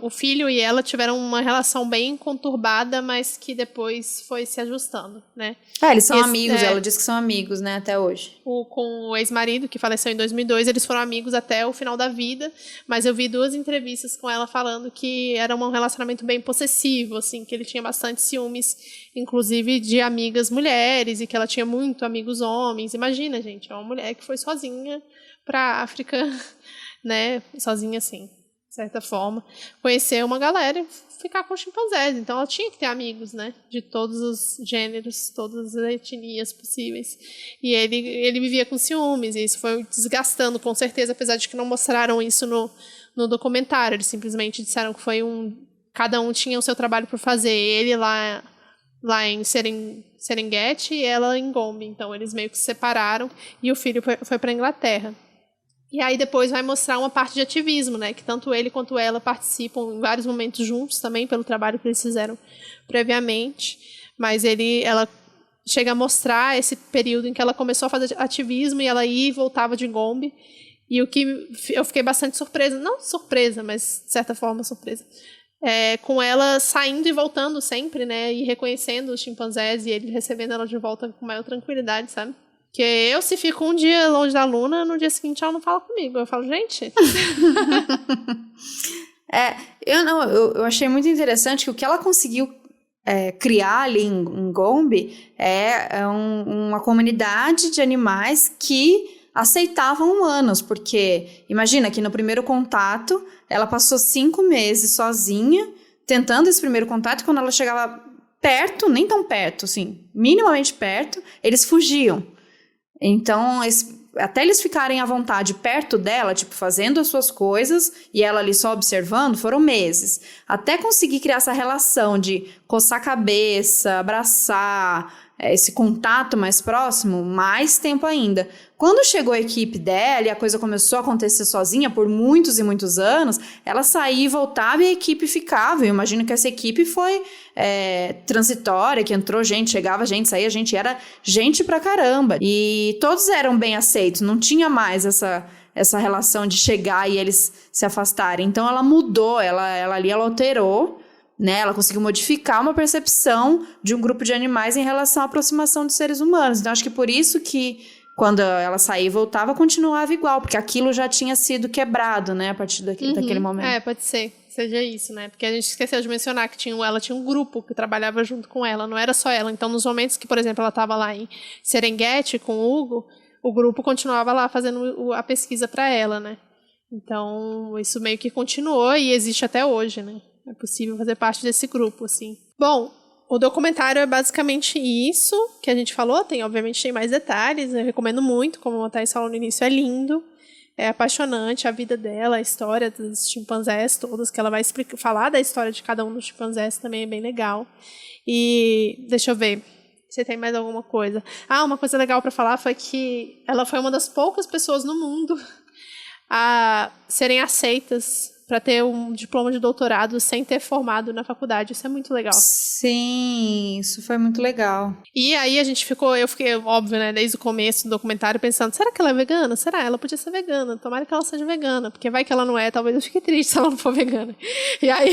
o filho e ela tiveram uma relação bem conturbada, mas que depois foi se ajustando, né? Eles são amigos, ela diz que são amigos, né, até hoje. Com o ex-marido, que faleceu em 2002, eles foram amigos até o final da vida, mas eu vi 2 entrevistas com ela falando que era um relacionamento bem possessivo, assim, que ele tinha bastante ciúmes, inclusive de amigas mulheres, e que ela tinha muito amigos homens. Imagina, gente, é uma mulher que foi sozinha pra África, né, sozinha assim, de certa forma, conhecer uma galera e ficar com chimpanzés. Então ela tinha que ter amigos, né, de todos os gêneros, todas as etnias possíveis. E ele vivia com ciúmes, e isso foi desgastando, com certeza, apesar de que não mostraram isso no documentário. Eles simplesmente disseram que foi cada um tinha o seu trabalho por fazer. Ele lá em Serengeti e ela em Gombe. Então eles meio que se separaram e o filho foi para a Inglaterra. E aí depois vai mostrar uma parte de ativismo, né? Que tanto ele quanto ela participam em vários momentos juntos também, pelo trabalho que eles fizeram previamente. Mas ela chega a mostrar esse período em que ela começou a fazer ativismo e ela ia e voltava de Gombe. E o que eu fiquei bastante surpresa, não surpresa, mas de certa forma surpresa, com ela saindo e voltando sempre, né? E reconhecendo os chimpanzés e ele recebendo ela de volta com maior tranquilidade, sabe? Porque eu, se fico um dia longe da Luna, no dia seguinte ela não fala comigo. Eu falo, gente... Eu achei muito interessante que o que ela conseguiu criar ali em Gombe é uma comunidade de animais que aceitavam humanos, porque imagina que no primeiro contato ela passou 5 meses sozinha, tentando esse primeiro contato, e quando ela chegava perto, nem tão perto, assim, minimamente perto, eles fugiam. Então, até eles ficarem à vontade perto dela, tipo, fazendo as suas coisas, e ela ali só observando, foram meses. Até conseguir criar essa relação de coçar a cabeça, abraçar, esse contato mais próximo, mais tempo ainda. Quando chegou a equipe dela e a coisa começou a acontecer sozinha por muitos e muitos anos, ela saía e voltava e a equipe ficava. Eu imagino que essa equipe foi transitória, que entrou gente, chegava gente, saía gente, era gente pra caramba. E todos eram bem aceitos, não tinha mais essa relação de chegar e eles se afastarem. Então ela mudou, ela alterou, né? Ela conseguiu modificar uma percepção de um grupo de animais em relação à aproximação dos seres humanos. Então acho que por isso que quando ela saía e voltava, continuava igual, porque aquilo já tinha sido quebrado, né, a partir daquele momento. Pode ser, seja isso, né, porque a gente esqueceu de mencionar que ela tinha um grupo que trabalhava junto com ela, não era só ela. Então, nos momentos que, por exemplo, ela estava lá em Serengeti com o Hugo, o grupo continuava lá fazendo a pesquisa para ela, né. Então, isso meio que continuou e existe até hoje, né. É possível fazer parte desse grupo, assim. Bom, o documentário é basicamente isso que a gente falou. Obviamente tem mais detalhes. Eu recomendo muito, como a Thaís falou no início, é lindo. É apaixonante a vida dela, a história dos chimpanzés todos, que ela vai falar da história de cada um dos chimpanzés, também é bem legal. E deixa eu ver se tem mais alguma coisa. Uma coisa legal para falar foi que ela foi uma das poucas pessoas no mundo a serem aceitas para ter um diploma de doutorado sem ter formado na faculdade. Isso é muito legal. Sim, isso foi muito legal. E aí eu fiquei, óbvio, né, desde o começo do documentário pensando, será que ela é vegana? Será? Ela podia ser vegana. Tomara que ela seja vegana, porque vai que ela não é, talvez eu fique triste se ela não for vegana. E aí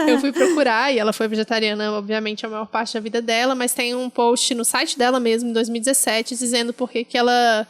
eu fui procurar, e ela foi vegetariana, obviamente, a maior parte da vida dela, mas tem um post no site dela mesmo, em 2017, dizendo por que ela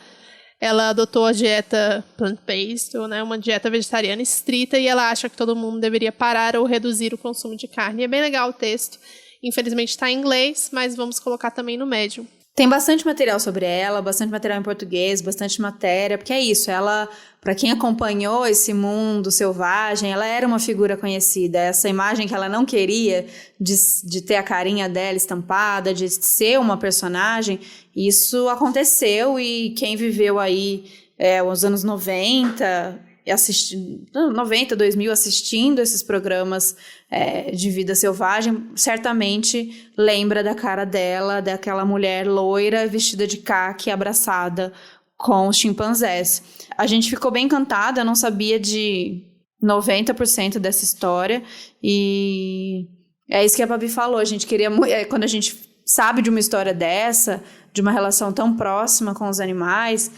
adotou a dieta plant-based, ou, né, uma dieta vegetariana estrita, e ela acha que todo mundo deveria parar ou reduzir o consumo de carne. E é bem legal o texto. Infelizmente está em inglês, mas vamos colocar também no Medium. Tem bastante material sobre ela, bastante material em português, bastante matéria, porque é isso, ela, para quem acompanhou esse mundo selvagem, ela era uma figura conhecida. Essa imagem que ela não queria de ter a carinha dela estampada, de ser uma personagem, isso aconteceu, e quem viveu aí os anos 90, 2000, assistindo esses programas de vida selvagem, certamente lembra da cara dela, daquela mulher loira, vestida de caqui, abraçada com os chimpanzés. A gente ficou bem encantada, eu não sabia de 90% dessa história, e é isso que a Babi falou, a gente queria, quando a gente sabe de uma história dessa, de uma relação tão próxima com os animais,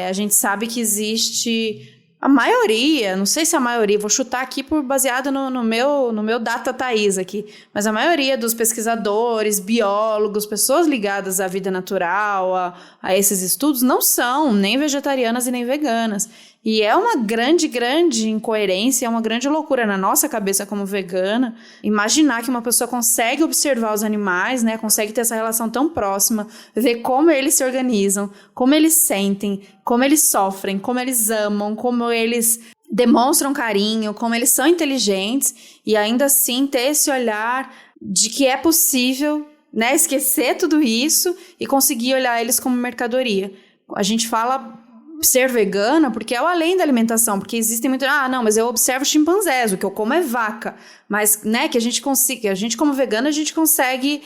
a gente sabe que existe... A maioria, não sei se a maioria, vou chutar aqui baseado no meu data Thaís aqui, mas a maioria dos pesquisadores, biólogos, pessoas ligadas à vida natural, a esses estudos, não são nem vegetarianas e nem veganas. E é uma grande, grande incoerência, é uma grande loucura na nossa cabeça como vegana, imaginar que uma pessoa consegue observar os animais, né, consegue ter essa relação tão próxima, ver como eles se organizam, como eles sentem, como eles sofrem, como eles amam, como eles demonstram carinho, como eles são inteligentes, e ainda assim ter esse olhar de que é possível, né, esquecer tudo isso e conseguir olhar eles como mercadoria. A gente fala ser vegana porque é o além da alimentação, porque existem muito, mas eu observo chimpanzés, o que eu como é vaca, mas, né, que a gente como vegana, a gente consegue,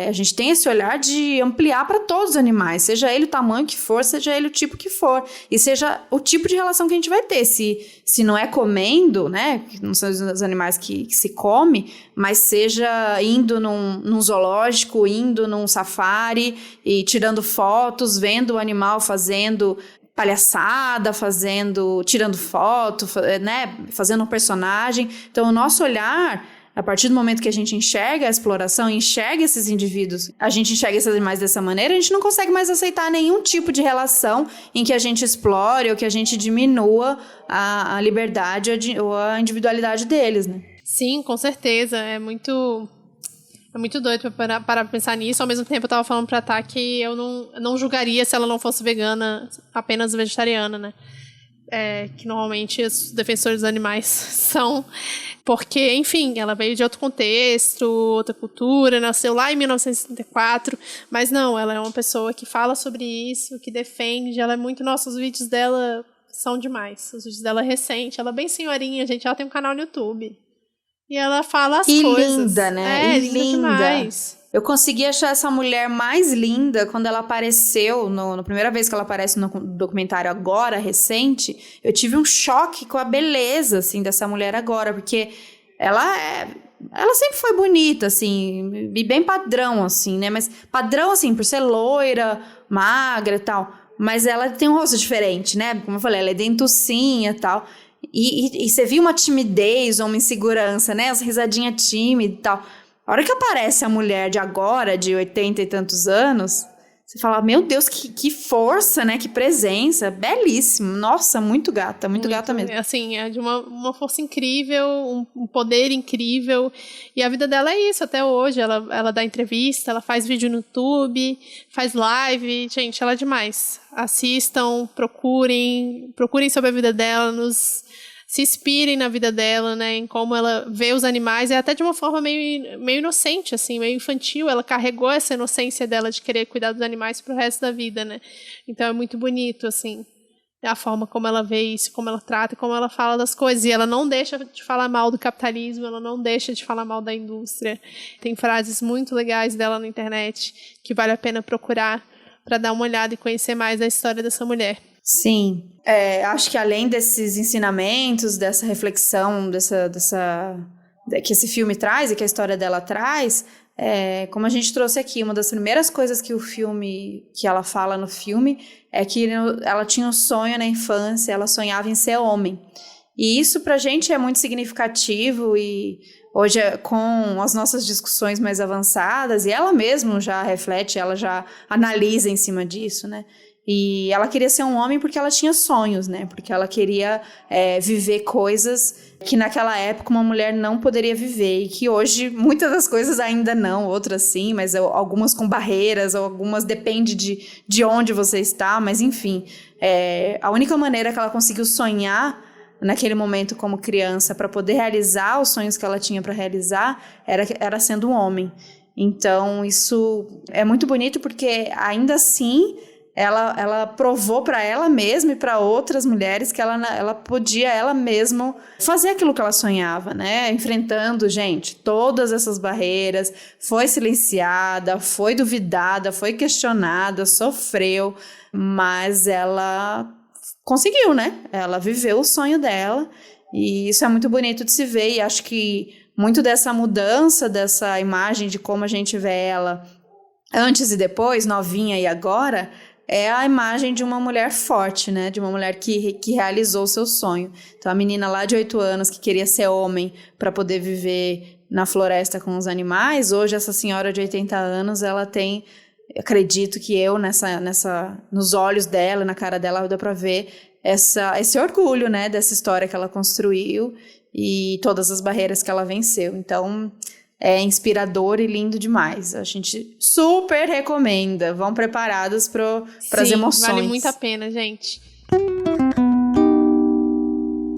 a gente tem esse olhar de ampliar para todos os animais, seja ele o tamanho que for, seja ele o tipo que for, e seja o tipo de relação que a gente vai ter, se não é comendo, né, não são os animais que se come, mas seja indo num zoológico, indo num safari e tirando fotos, vendo o animal fazendo palhaçada, tirando foto, né, fazendo um personagem. Então, o nosso olhar A partir do momento que a gente enxerga a exploração, enxerga esses indivíduos, a gente enxerga esses animais dessa maneira, a gente não consegue mais aceitar nenhum tipo de relação em que a gente explore ou que a gente diminua a liberdade ou a individualidade deles, né? Sim, com certeza. É muito doido parar pra pensar nisso. Ao mesmo tempo, eu tava falando pra Tá que eu não julgaria se ela não fosse vegana, apenas vegetariana, né? Que normalmente os defensores dos animais são, porque, enfim, ela veio de outro contexto, outra cultura, nasceu lá em 1964, mas não, ela é uma pessoa que fala sobre isso, que defende, ela é muito, nossa, os vídeos dela são demais, os vídeos dela é recente, ela é bem senhorinha, gente, ela tem um canal no YouTube, e ela fala as coisas. Linda, né? Linda demais. Eu consegui achar essa mulher mais linda quando ela apareceu, na primeira vez que ela aparece no documentário agora, recente, eu tive um choque com a beleza, assim, dessa mulher agora, porque ela sempre foi bonita, assim, e bem padrão, assim, né, mas padrão, assim, por ser loira, magra e tal, mas ela tem um rosto diferente, né, como eu falei, ela é dentucinha e tal, e você viu uma timidez ou uma insegurança, né, as risadinhas tímidas e tal. A hora que aparece a mulher de agora, de 80 e tantos anos, você fala, meu Deus, que força, né? Que presença, belíssimo. Nossa, muito gata mesmo. Assim, é de uma força incrível, um poder incrível. E a vida dela é isso até hoje. Ela dá entrevista, ela faz vídeo no YouTube, faz live. Gente, ela é demais. Assistam, procurem sobre a vida dela, se inspirem na vida dela, né, em como ela vê os animais, até de uma forma meio inocente, assim, meio infantil. Ela carregou essa inocência dela de querer cuidar dos animais pro resto da vida, né. Então é muito bonito, assim, a forma como ela vê isso, como ela trata, como ela fala das coisas. E ela não deixa de falar mal do capitalismo, ela não deixa de falar mal da indústria. Tem frases muito legais dela na internet que vale a pena procurar para dar uma olhada e conhecer mais a história dessa mulher. Sim, acho que além desses ensinamentos, dessa reflexão, que esse filme traz e que a história dela traz, como a gente trouxe aqui, uma das primeiras coisas que ela fala no filme é que ela tinha um sonho na infância, ela sonhava em ser homem. E isso pra gente é muito significativo e hoje, com as nossas discussões mais avançadas, e ela mesma já reflete, ela já analisa em cima disso, né? E ela queria ser um homem porque ela tinha sonhos, né? Porque ela queria viver coisas que naquela época uma mulher não poderia viver. E que hoje muitas das coisas ainda não, outras sim, mas algumas com barreiras, ou algumas depende de onde você está. Mas enfim, a única maneira que ela conseguiu sonhar naquele momento como criança para poder realizar os sonhos que ela tinha para realizar era sendo um homem. Então isso é muito bonito porque ainda assim ela provou para ela mesma e para outras mulheres que ela podia ela mesma fazer aquilo que ela sonhava, né? Enfrentando, gente, todas essas barreiras, foi silenciada, foi duvidada, foi questionada, sofreu, mas ela conseguiu, né? Ela viveu o sonho dela e isso é muito bonito de se ver e acho que muito dessa mudança, dessa imagem de como a gente vê ela antes e depois, novinha e agora, é a imagem de uma mulher forte, né? De uma mulher que realizou o seu sonho. Então, a menina lá de 8 anos que queria ser homem para poder viver na floresta com os animais, hoje essa senhora de 80 anos, ela tem, acredito que nos olhos dela, na cara dela, dá para ver esse orgulho, né? Dessa história que ela construiu e todas as barreiras que ela venceu. Então, é inspirador e lindo demais. A gente super recomenda. Vão preparados para as emoções. Vale muito a pena, gente.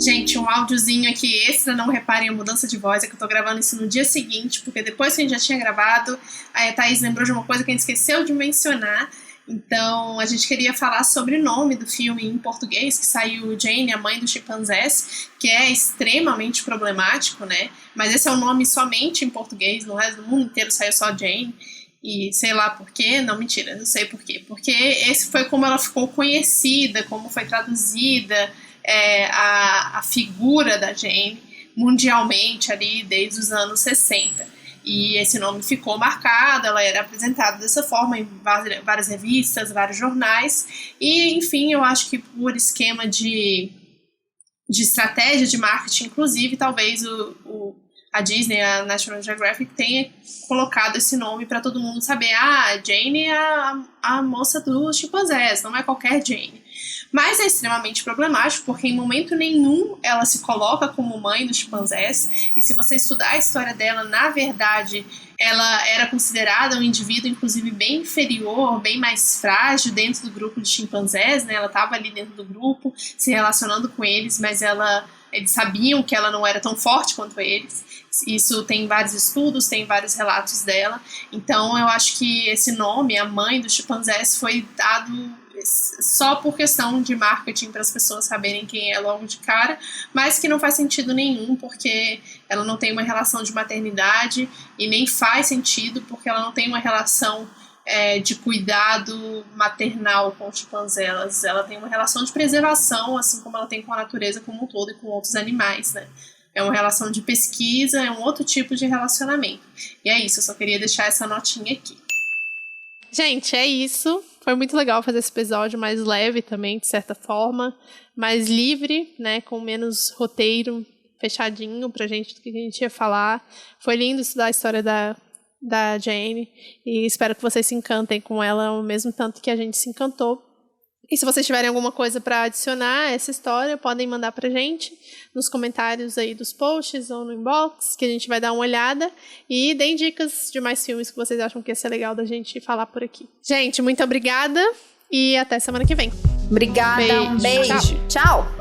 Gente, um áudiozinho aqui extra, não reparem a mudança de voz, é que eu tô gravando isso no dia seguinte, porque depois que a gente já tinha gravado, a Thaís lembrou de uma coisa que a gente esqueceu de mencionar. Então, a gente queria falar sobre o nome do filme em português, que saiu Jane, a Mãe dos Chimpanzés, que é extremamente problemático, né? Mas esse é o nome somente em português, no resto do mundo inteiro saiu só Jane. E sei lá por quê, não, mentira, não sei por quê. Porque esse foi como ela ficou conhecida, como foi traduzida a figura da Jane mundialmente ali desde os anos 60. E esse nome ficou marcado, ela era apresentada dessa forma em várias revistas, vários jornais, e enfim, eu acho que por esquema de estratégia de marketing, inclusive, talvez a Disney, a National Geographic tenha colocado esse nome para todo mundo saber. A Jane é a moça dos chimpanzés, não é qualquer Jane. Mas é extremamente problemático, porque em momento nenhum ela se coloca como mãe dos chimpanzés. E se você estudar a história dela, na verdade, ela era considerada um indivíduo, inclusive, bem inferior, bem mais frágil dentro do grupo de chimpanzés, né? Ela estava ali dentro do grupo, se relacionando com eles, mas eles sabiam que ela não era tão forte quanto eles. Isso tem vários estudos, tem vários relatos dela. Então, eu acho que esse nome, a mãe dos chimpanzés, foi dado só por questão de marketing para as pessoas saberem quem é logo de cara, mas que não faz sentido nenhum, porque ela não tem uma relação de maternidade e nem faz sentido porque ela não tem uma relação de cuidado maternal com os chimpanzés. Ela tem uma relação de preservação, assim como ela tem com a natureza como um todo e com outros animais, né? É uma relação de pesquisa, é um outro tipo de relacionamento. E é isso, eu só queria deixar essa notinha aqui. Gente, é isso. Foi muito legal fazer esse episódio mais leve também, de certa forma. Mais livre, né? Com menos roteiro fechadinho pra gente do que a gente ia falar. Foi lindo estudar a história da Jane. E espero que vocês se encantem com ela ao mesmo tanto que a gente se encantou. E se vocês tiverem alguma coisa para adicionar a essa história, podem mandar pra gente nos comentários aí dos posts ou no inbox, que a gente vai dar uma olhada. E deem dicas de mais filmes que vocês acham que ia ser legal da gente falar por aqui. Gente, muito obrigada e até semana que vem. Obrigada, um beijo. Tchau.